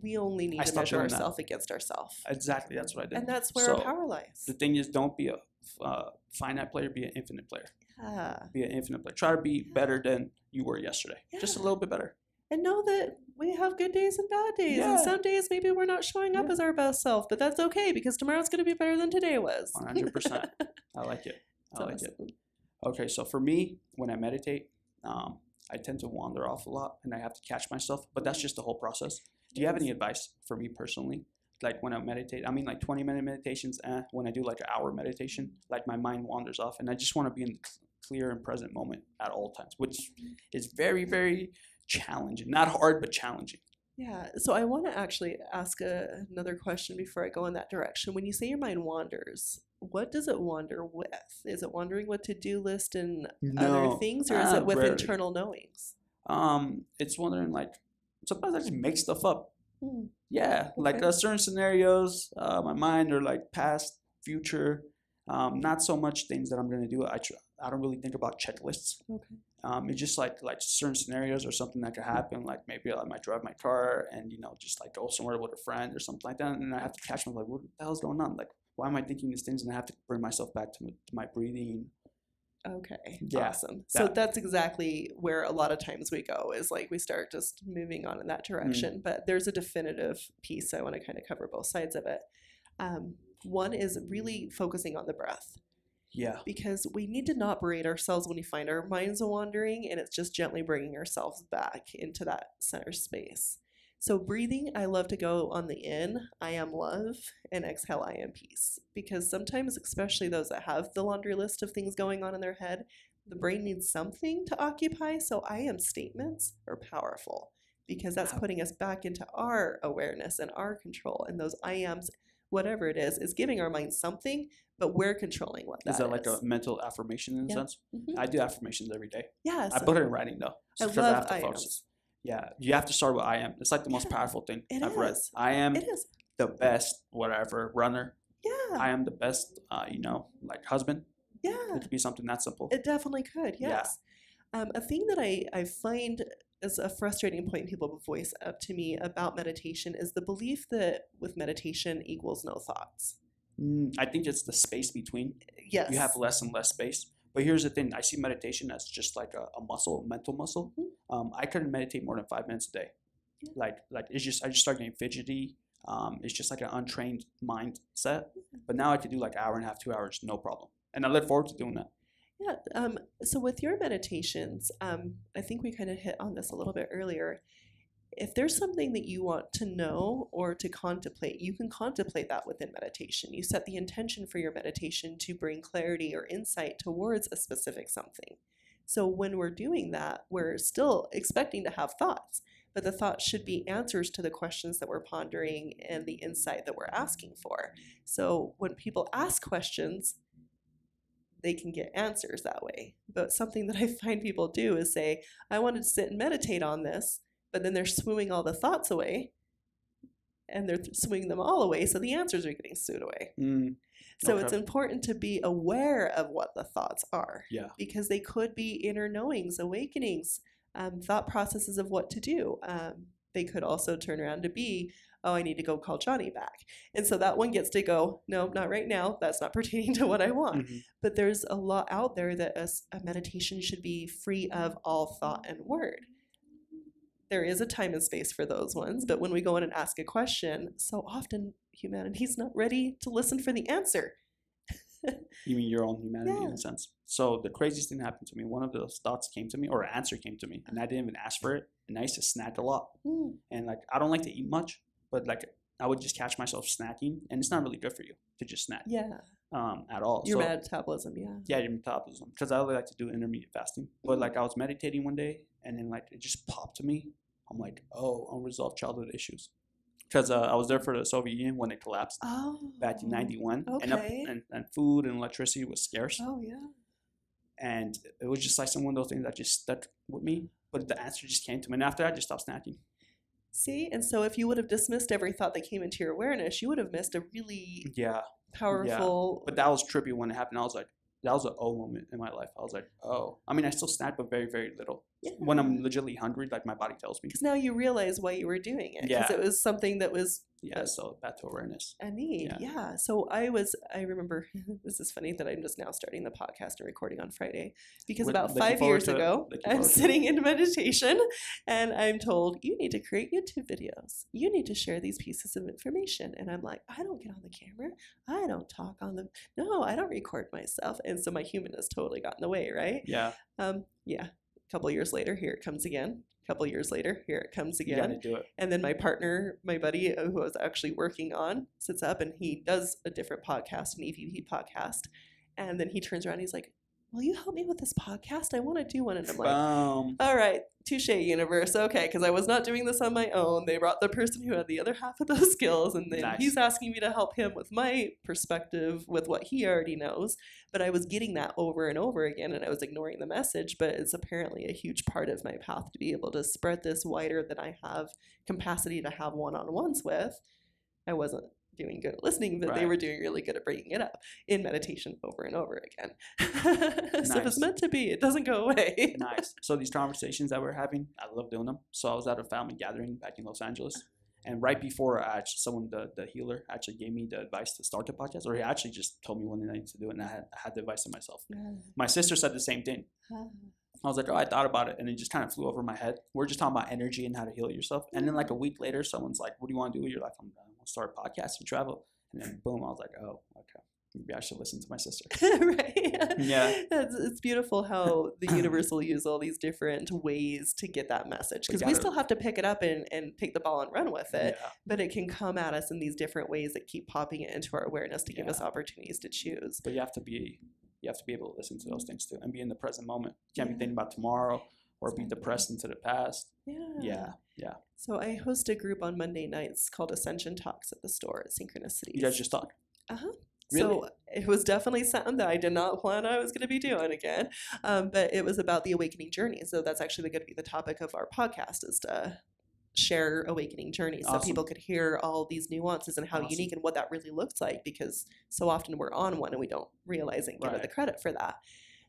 We only need to measure ourselves against ourselves. Exactly, that's what I did. And that's where our power lies. The thing is, don't be a finite player, be an infinite player. Yeah. Be an infinite player. Try to be better than you were yesterday. Yeah. Just a little bit better. And know that we have good days and bad days. Yeah. And some days maybe we're not showing up as our best self, but that's okay because tomorrow's going to be better than today was. 100%. I like it. I like it. Okay, so for me, when I meditate, I tend to wander off a lot and I have to catch myself, but that's just the whole process. Do you have any advice for me personally? Like when I meditate, I mean like 20-minute meditations, when I do like an hour meditation, like my mind wanders off and I just want to be in the clear and present moment at all times, which is very, very challenging. Not hard, but challenging. Yeah. So I want to actually ask another question before I go in that direction. When you say your mind wanders, what does it wander with? Is it wandering with to-do list and other No, things, or is it with rarely. internal knowings? It's wondering like sometimes I just make stuff up. Hmm. Yeah, like Okay. certain scenarios, my mind are like past, future. Not so much things that I'm gonna do. I don't really think about checklists. Okay. It's just like certain scenarios or something that could happen. Like maybe I might drive my car and just like go somewhere with a friend or something like that, and I have to catch myself like, what the hell's going on? Like, why am I thinking these things? And I have to bring myself back to my breathing. Okay. Yeah, Awesome. So that's exactly where a lot of times we go, is like we start just moving on in that direction. But there's a definitive piece I want to kind of cover both sides of it. One is really focusing on the breath. Yeah. Because we need to not berate ourselves when we find our minds wandering, and it's just gently bringing ourselves back into that center space. So breathing, I love to go on the in, I am love, and exhale, I am peace. Because sometimes, especially those that have the laundry list of things going on in their head, the brain needs something to occupy. So I am statements are powerful because that's putting us back into our awareness and our control. And those I ams, whatever it is giving our mind something, but we're controlling what that is. Is that like a mental affirmation in a sense? Mm-hmm. I do affirmations every day. Yeah. I put it in writing though. I love I ams. Yeah, you have to start with I am. It's like the most powerful thing I've read. I am the best, whatever, runner. Yeah. I am the best, like husband. Yeah. It could be something that simple. It definitely could, yes. Yeah. A thing that I find is a frustrating point people voice up to me about meditation is the belief that with meditation equals no thoughts. I think it's the space between. Yes. You have less and less space. But here's the thing. I see meditation as just like a muscle, a mental muscle. Mm-hmm. I couldn't meditate more than 5 minutes a day. Yeah. Like it's just, I just start getting fidgety. It's just like an untrained mindset. But now I could do like an hour and a half, 2 hours, no problem. And I look forward to doing that. Yeah. So with your meditations, I think we kind of hit on this a little bit earlier. If there's something that you want to know or to contemplate, you can contemplate that within meditation. You set the intention for your meditation to bring clarity or insight towards a specific something. So when we're doing that, we're still expecting to have thoughts, but the thoughts should be answers to the questions that we're pondering and the insight that we're asking for. So when people ask questions, they can get answers that way. But something that I find people do is say, I wanted to sit and meditate on this, but then they're swooning all the thoughts away, and they're swinging them all away, so the answers are getting stowed away. So it's important to be aware of what the thoughts are, because they could be inner knowings, awakenings, thought processes of what to do. They could also turn around to be, oh, I need to go call Johnny back. And so that one gets to go, no, not right now. That's not pertaining to what I want. Mm-hmm. But there's a lot out there that a meditation should be free of all thought and word. There is a time and space for those ones, but when we go in and ask a question, so often humanity's not ready to listen for the answer. You mean your own humanity in a sense? So the craziest thing happened to me. One of those thoughts came to me, or an answer came to me, and I didn't even ask for it. And I used to snack a lot. And like, I don't like to eat much, but like I would just catch myself snacking, and it's not really good for you to just snack. At all. Your metabolism, Yeah, your metabolism. Because I really like to do intermittent fasting. But like I was meditating one day, and then like it just popped to me. I'm like, oh, unresolved childhood issues. Because I was there for the Soviet Union when it collapsed back in 91. Okay. And food and electricity was scarce. Oh, yeah. And it was just like some one of those things that just stuck with me. But the answer just came to me. And after I just stopped snacking. See? And so if you would have dismissed every thought that came into your awareness, you would have missed a really powerful... Yeah. But that was trippy when it happened. I was like, that was an oh moment in my life. I was like, oh. I mean, I still snack, but very, very little. Yeah. When I'm legitimately hungry, like my body tells me. Because now you realize why you were doing it. Because it was something that was... so back to awareness. A need, So I remember, this is funny that I'm just now starting the podcast and recording on Friday. Because about 5 years ago, I'm sitting in meditation and I'm told, you need to create YouTube videos. You need to share these pieces of information. And I'm like, I don't get on the camera. I don't talk on the... No, I don't record myself. And so my humanness totally got in the way, right? Yeah. A couple years later, here it comes again. A couple years later, here it comes again. You gotta do it. And then my partner, my buddy, who I was actually working on, sits up and he does a different podcast, an EVP podcast. And then he turns around and he's like, will you help me with this podcast? I want to do one. And I'm like, Boom. all right, touche, universe. Okay, because I was not doing this on my own. They brought the person who had the other half of those skills, and then Nice. he's asking me to help him with my perspective with what he already knows. But I was getting that over and over again, and I was ignoring the message. But it's apparently a huge part of my path to be able to spread this wider than I have capacity to have one-on-ones with. I wasn't doing good at listening, but they were doing really good at bringing it up in meditation over and over again. So if it's meant to be, it doesn't go away. Nice. So these conversations that we're having, I love doing them. So I was at a family gathering back in Los Angeles, and right before someone, the healer, actually gave me the advice to start the podcast, or he actually just told me when I needed to do it, and I had the advice to myself. My sister said the same thing. I was like, oh, I thought about it, and it just kind of flew over my head. We're just talking about energy and how to heal yourself. And then like a week later, someone's like, what do you want to do? You're like, I'm going to start a podcast and travel. And then boom, I was like, oh, okay. Maybe I should listen to my sister. Right. Yeah. It's beautiful how the universe will use all these different ways to get that message. Because we still have to pick it up and take the ball and run with it. Yeah. But it can come at us in these different ways that keep popping it into our awareness to give us opportunities to choose. But you have to be able to listen to those things too and be in the present moment. You can't be thinking about tomorrow or be depressed into the past. Yeah. So I host a group on Monday nights called Ascension Talks at the store at Synchronicities. You guys just talk? Uh-huh. Really? So it was definitely something that I did not plan I was going to be doing again. But it was about the awakening journey. So that's actually going to be the topic of our podcast, is to share awakening journeys. So people could hear all these nuances and how unique and what that really looks like, because so often we're on one and we don't realize and give it the credit for that.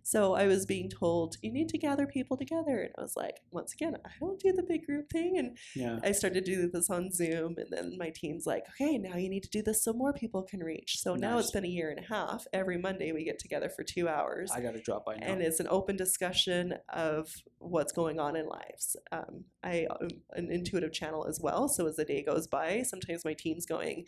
So I was being told, you need to gather people together. And I was like, once again, I don't do the big group thing. And I started to do this on Zoom. And then my team's like, okay, now you need to do this so more people can reach. So now it's been a year and a half. Every Monday we get together for 2 hours. I got to drop by now. And it's an open discussion of what's going on in lives. I am an intuitive channel as well. So as the day goes by, sometimes my team's going,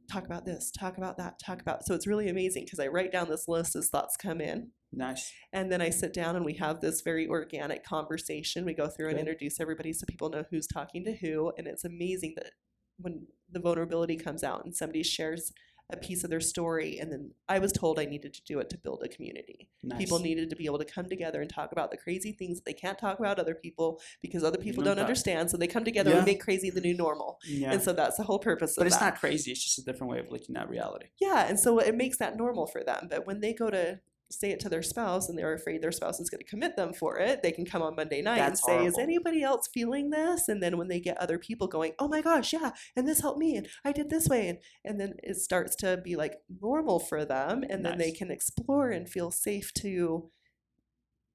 talk about this, talk about that, talk about. So it's really amazing because I write down this list as thoughts come in. Nice. And then I sit down and we have this very organic conversation. We go through and introduce everybody so people know who's talking to who. And it's amazing that when the vulnerability comes out and somebody shares a piece of their story, and then I was told I needed to do it to build a community. Nice. People needed to be able to come together and talk about the crazy things that they can't talk about other people because other people don't understand. So they come together and make crazy the new normal. Yeah. And so that's the whole purpose of that. But it's not crazy. It's just a different way of looking at reality. Yeah. And so it makes that normal for them. But when they go to say it to their spouse and they're afraid their spouse is going to commit them for it, they can come on Monday night and say, is anybody else feeling this? And then when they get other people going, oh my gosh, yeah, and this helped me, and I did this way, and then it starts to be like normal for them, and then they can explore and feel safe to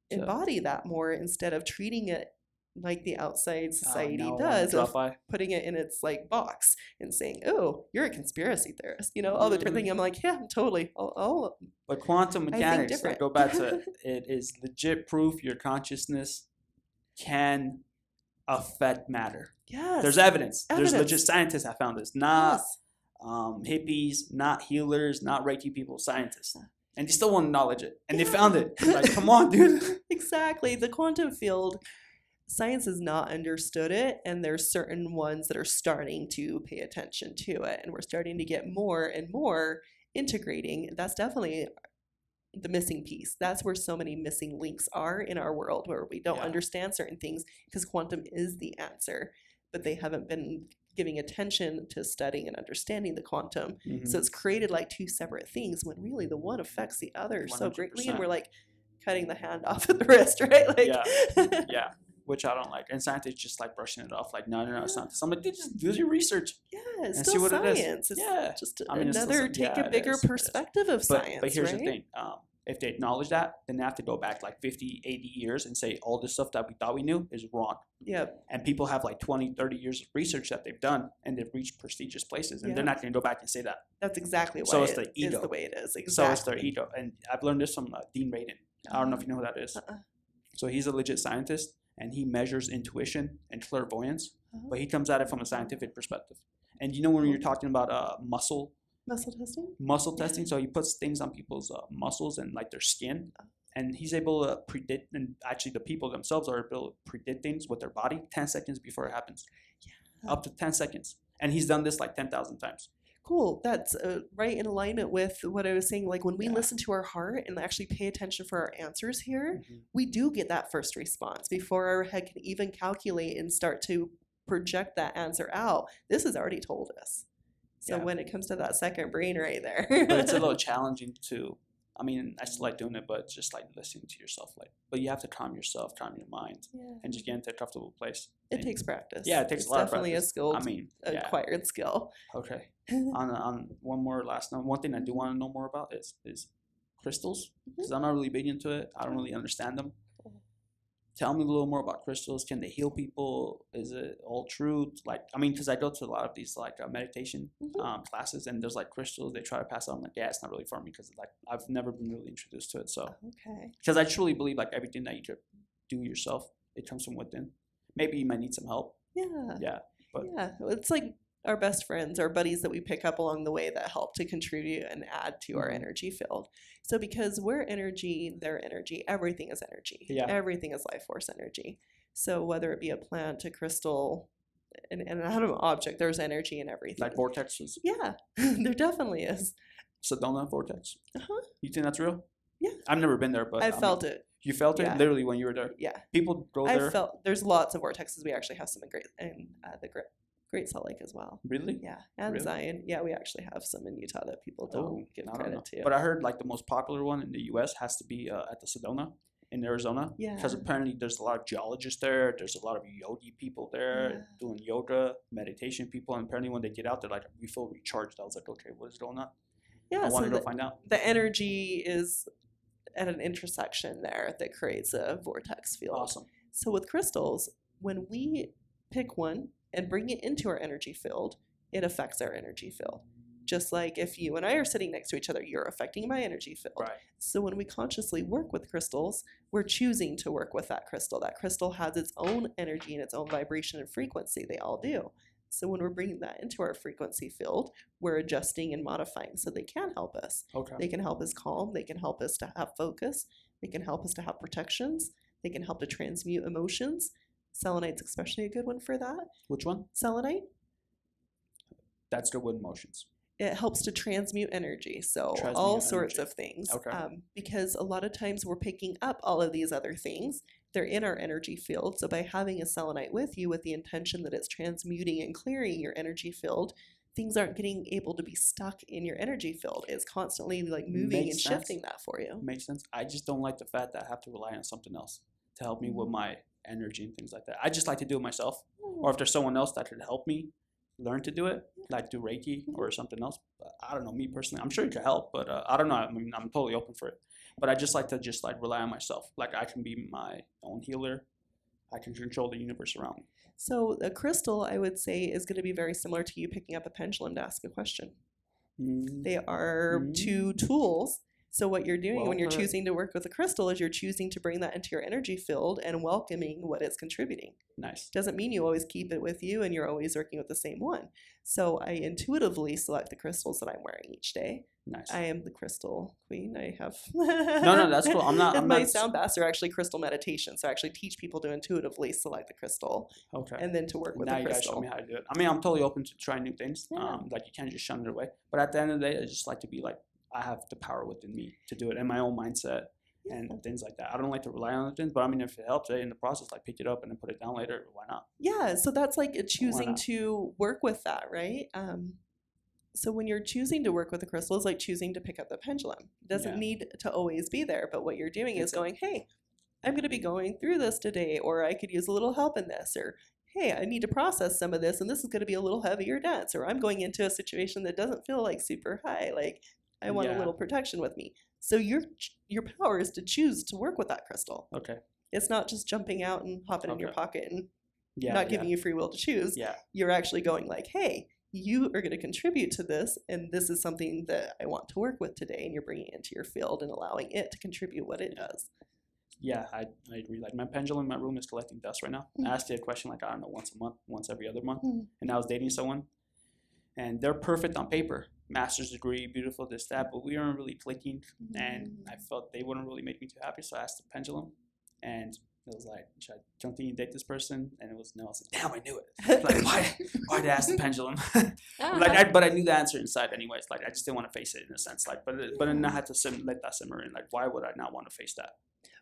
embody that more instead of treating it like the outside society does, of putting it in its like box and saying, oh, you're a conspiracy theorist, all the different things. I'm like, yeah, totally. But quantum mechanics, I go back to it, is legit proof your consciousness can affect matter. Yes. There's evidence. There's legit scientists that found this, not hippies, not healers, not Reiki people, scientists. And they still won't acknowledge it. And they found it. Like, come on, dude. Exactly. The quantum field, science has not understood it, and there's certain ones that are starting to pay attention to it, and we're starting to get more and more integrating. That's definitely the missing piece. That's where so many missing links are in our world, where we don't understand certain things, because quantum is the answer, but they haven't been giving attention to studying and understanding the quantum. So it's created like two separate things when really the one affects the other 100%. So greatly, and we're like cutting the hand off of the wrist, right? Like, which I don't like. And scientists just like brushing it off, like, no, it's not. So I'm like, just do your research. Yeah, it's and still see what science. It is. It's just another take a bigger perspective of science. But here's the thing. If they acknowledge that, then they have to go back like 50, 80 years and say all this stuff that we thought we knew is wrong. Yep. And people have like 20, 30 years of research that they've done, and they've reached prestigious places, and they're not going to go back and say that. That's exactly why it's the ego. Is the way it is. Exactly. So it's their ego. And I've learned this from Dean Radin. I don't know if you know who that is. So he's a legit scientist, and he measures intuition and clairvoyance, but he comes at it from a scientific perspective. And when you're talking about muscle testing, so he puts things on people's muscles and like their skin, and he's able to predict, and actually the people themselves are able to predict things with their body 10 seconds before it happens. Up to 10 seconds. And he's done this like 10,000 times. Cool. That's right in alignment with what I was saying. Like when we Yeah. listen to our heart and actually pay attention for our answers here, Mhm. we do get that first response before our head can even calculate and start to project that answer out. This has already told us. So Yeah. when it comes to that second brain right there. But it's a little challenging to, I mean, I still like doing it, but just like listening to yourself, like, but you have to calm yourself, calm your mind, Yeah. and just get into a comfortable place. It And takes practice. yeah, it takes It's a lot of definitely practice. a skill, I mean, yeah. acquired skill. Okay. On one more last note, one thing I do want to know more about is crystals, because I'm not really big into it. I don't really understand them. Tell me a little more about crystals. Can they heal people? Is it all truth? Like, I mean, because I go to a lot of these like meditation classes, and there's like crystals they try to pass on. I'm like, yeah, it's not really for me because like I've never been really introduced to it. So, Okay. because I truly believe like everything that you could do yourself, it comes from within. Maybe you might need some help. Yeah. Yeah. But Yeah. It's like our best friends, our buddies that we pick up along the way that help to contribute and add to our Mhm. energy field. So because we're energy, they're energy, everything is energy. Yeah. Everything is life force energy. So whether it be a plant, a crystal, an inanimate object, there's energy in everything. like vortexes, Yeah, there definitely is. Sedona vortex. Uh-huh. You think that's real? Yeah. I've never been there, but I mean, felt it. you felt it Yeah. literally when you were there. Yeah. People go I there. felt there's lots of vortexes. We actually have some in the Great Salt Lake as well. Really? Yeah, and Really? Zion. Yeah, we actually have some in Utah that people don't give I don't credit know. to. But I heard like the most popular one in the U.S. has to be at the Sedona in Arizona. Yeah. Because apparently there's a lot of geologists there. There's a lot of yogi people there Yeah. doing yoga, meditation people. And apparently when they get out, they're like, we feel recharged. I was like, okay, what is going on? Yeah, I want so to go find out. the energy is at an intersection there that creates a vortex field. Awesome. So with crystals, when we pick one and bring it into our energy field, it affects our energy field. Just like if you and I are sitting next to each other, you're affecting my energy field. Right. So when we consciously work with crystals, we're choosing to work with that crystal. That crystal has its own energy and its own vibration and frequency. They all do. So when we're bringing that into our frequency field, we're adjusting and modifying so they can help us. Okay. They can help us calm. They can help us to have focus. They can help us to have protections. They can help to transmute emotions. Selenite's especially a good one for that. Which one? Selenite, That's the wood motions. it helps to transmute energy. So Transmute all sorts energy. of things. Okay. Because a lot of times we're picking up all of these other things. They're in our energy field. So by having a selenite with you with the intention that it's transmuting and clearing your energy field, things aren't getting able to be stuck in your energy field. It's constantly like moving Makes and sense. shifting that for you. Makes sense. I just don't like the fact that I have to rely on something else to help me with my energy and things like that. I just like to do it myself. Or if there's someone else that could help me learn to do it, like do Reiki or something else. But I don't know, me personally, I'm sure it could help, but I don't know. I mean, I'm totally open for it. But I just like to rely on myself. Like I can be my own healer. I can control the universe around me. So a crystal, I would say, is going to be very similar to you picking up a pendulum to ask a question. They are two tools. So what you're doing when you're choosing to work with a crystal is you're choosing to bring that into your energy field and welcoming what it's contributing. Nice. Doesn't mean you always keep it with you and you're always working with the same one. So I intuitively select the crystals that I'm wearing each day. Nice. I am the crystal queen. I have No, that's cool. I'm not. my sound baths are actually crystal meditation. So I actually teach people to intuitively select the crystal Okay. and then to work with Now the you guys crystal. show me how to do it. I mean, I'm totally open to trying new things. Yeah. Like you can't just shun it away. But at the end of the day, I just like to be like, I have the power within me to do it in my own mindset and things like that. I don't like to rely on other things, but I mean, if it helps in the process, like pick it up and then put it down later, why not? Yeah, so that's like choosing not? to work with that, right? So when you're choosing to work with a crystal, it's like choosing to pick up the pendulum. It doesn't Yeah. need to always be there, but what you're doing is It's going, hey, I'm going to be going through this today, or I could use a little help in this, or hey, I need to process some of this, and this is going to be a little heavy or dense, or I'm going into a situation that doesn't feel like super high, like I want a Yeah. little protection with me. So your power is to choose to work with that crystal. Okay. It's not just jumping out and hopping in your Okay. pocket and Yeah. not giving you free will to choose. Yeah. You're actually going like, hey, you are going to contribute to this, and this is something that I want to work with today, and you're bringing it into your field and allowing it to contribute what it does. Yeah, I agree. Like my pendulum in my room is collecting dust right now. I asked you a question like, I don't know, once a month, once every other month. And I was dating someone, and they're perfect on paper. Master's degree, beautiful, this, that, but we weren't really clicking. And I felt they wouldn't really make me too happy, so I asked the pendulum. And It was like, don't think you date this person? And it was no. I was like, damn, I knew it. Like, why did I ask the pendulum? But I knew the answer inside anyways. Like, I just didn't want to face it in a sense. Like, but then I had to let that simmer in. Like, why would I not want to face that?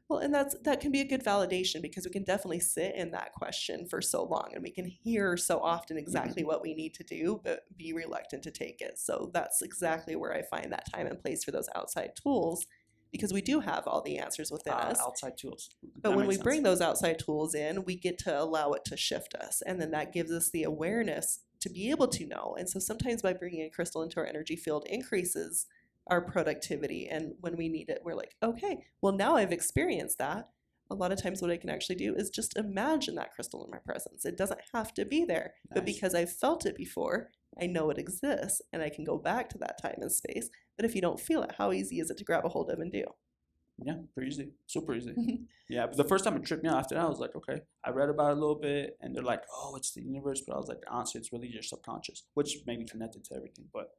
Well, and that can be a good validation because we can definitely sit in that question for so long and we can hear so often exactly what we need to do, but be reluctant to take it. So that's exactly where I find that time and place for those outside tools, because we do have all the answers within us. Outside tools. But when we bring those outside tools in, we get to allow it to shift us. And then that gives us the awareness to be able to know. And so sometimes by bringing a crystal into our energy field increases our productivity. And when we need it, we're like, okay, well, now I've experienced that. A lot of times what I can actually do is just imagine that crystal in my presence. It doesn't have to be there. Nice. But because I've felt it before, I know it exists and I can go back to that time and space. But if you don't feel it, how easy is it to grab a hold of and do? Yeah, pretty easy. Super easy. Yeah, but the first time it tripped me out, after that, I was like, okay. I read about it a little bit and they're like, oh, it's the universe. But I was like, honestly, it's really your subconscious, which may be connected to everything. But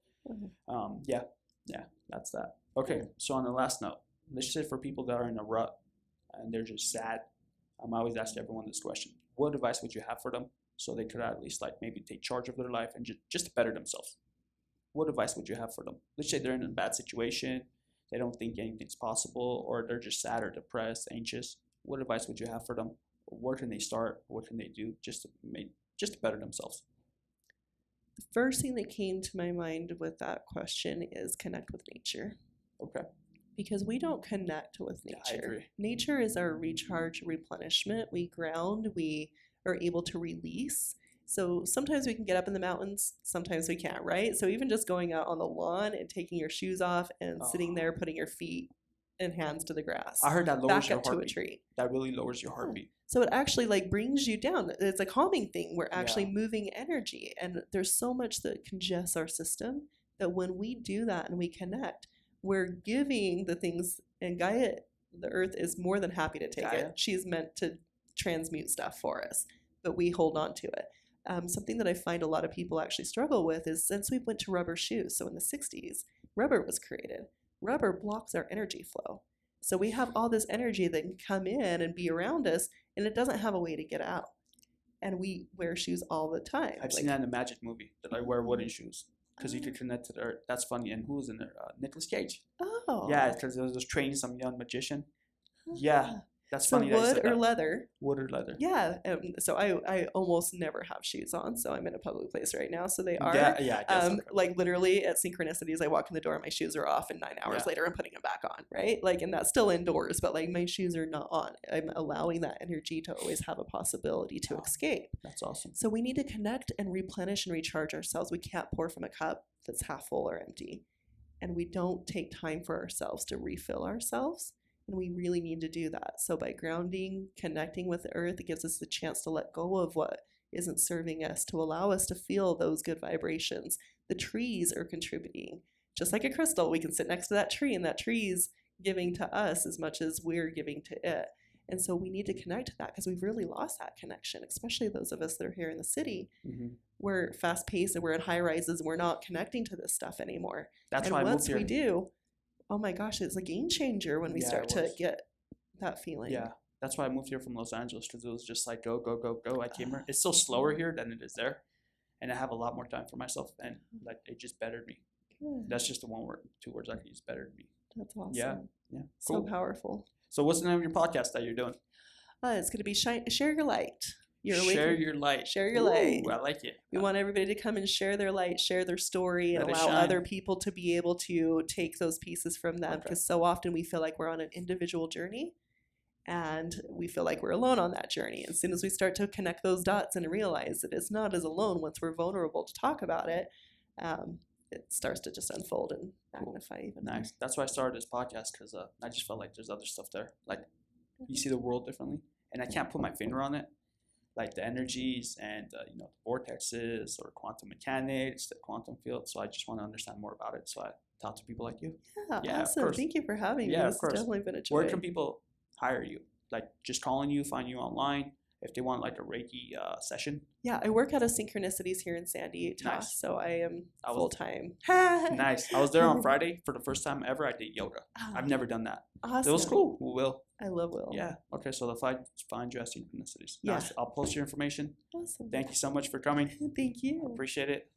yeah, that's that. Okay, so on the last note, let's just say for people that are in a rut and they're just sad, I always ask everyone this question. What advice would you have for them so they could at least like maybe take charge of their life and just better themselves? What advice would you have for them? Let's say they're in a bad situation, they don't think anything's possible, or they're just sad or depressed, anxious. What advice would you have for them? Where can they start? What can they do just to better themselves? The first thing that came to my mind with that question is connect with nature. Okay. Because we don't connect with nature. Yeah, I agree. Nature is our recharge, replenishment. We ground, we are able to release. So sometimes we can get up in the mountains, sometimes we can't, right? So even just going out on the lawn and taking your shoes off and sitting there, putting your feet and hands to the grass. I heard that lowers your back up heartbeat. to a tree. That really lowers your heartbeat. So it actually like brings you down. It's a calming thing. We're actually moving energy, and there's so much that congests our system that when we do that and we connect, we're giving the things, and Gaia, the earth, is more than happy to take it. She's meant to transmute stuff for us, but we hold on to it. Something that I find a lot of people actually struggle with is since we went to rubber shoes, so in the 60s, rubber was created. Rubber blocks our energy flow. So we have all this energy that can come in and be around us, and it doesn't have a way to get out. And we wear shoes all the time. I've seen that in the Magic movie, that I wear wooden shoes because you could connect to the earth. That's funny. And who was in there? Nicolas Cage. Oh. Yeah, because it was just training some young magician. Yeah. That's so funny. Wood or leather? Wood or leather. Yeah. So I almost never have shoes on. So I'm in a public place right now. So they are. Yeah. Like literally at synchronicities, I walk in the door and my shoes are off, and 9 hours later I'm putting them back on. Right. Like, and that's still indoors, but like my shoes are not on. I'm allowing that energy to always have a possibility to escape. That's awesome. So we need to connect and replenish and recharge ourselves. We can't pour from a cup that's half full or empty. And we don't take time for ourselves to refill ourselves. And we really need to do that. So by grounding, connecting with the earth, it gives us the chance to let go of what isn't serving us, to allow us to feel those good vibrations. The trees are contributing. Just like a crystal, we can sit next to that tree, and that tree's giving to us as much as we're giving to it. And so we need to connect to that because we've really lost that connection, especially those of us that are here in the city. Mm-hmm. We're fast paced and we're in high rises. We're not connecting to this stuff anymore. That's why once we do, oh my gosh, it's a game changer when we start to get that feeling. Yeah, that's why I moved here from Los Angeles, because it was just like go. I came here. It's still slower here than it is there, and I have a lot more time for myself, and like it just bettered me. Good. That's just the 2 words I could use: bettered me. That's awesome. Yeah. Cool. So powerful. So what's the name of your podcast that you're doing? It's going to be Share Your Light. Share your light. Share your light. I like it. We want everybody to come and share their light, share their story, and allow other people to be able to take those pieces from them. Because so often we feel like we're on an individual journey, and we feel like we're alone on that journey. As soon as we start to connect those dots and realize that it's not as alone once we're vulnerable to talk about it, it starts to just unfold and magnify even more. Nice. That's why I started this podcast, because I just felt like there's other stuff there. Like, you see the world differently, and I can't put my finger on it. Like the energies and the vortexes or quantum mechanics, the quantum field. So I just want to understand more about it. So I talk to people like you. Yeah, awesome. Thank you for having me. This has definitely been a joy. Where can people hire you? Like just calling you, find you online, if they want like a Reiki session? Yeah, I work out of Synchronicities here in San Diego. Nice. So I am full-time. Nice. I was there on Friday for the first time ever. I did yoga. I've never done that. Awesome. It was cool. We will. I love Will. Yeah. Okay. So the find you as synchronicities. Yeah. I'll post your information. Awesome. Thank you so much for coming. Thank you. Appreciate it.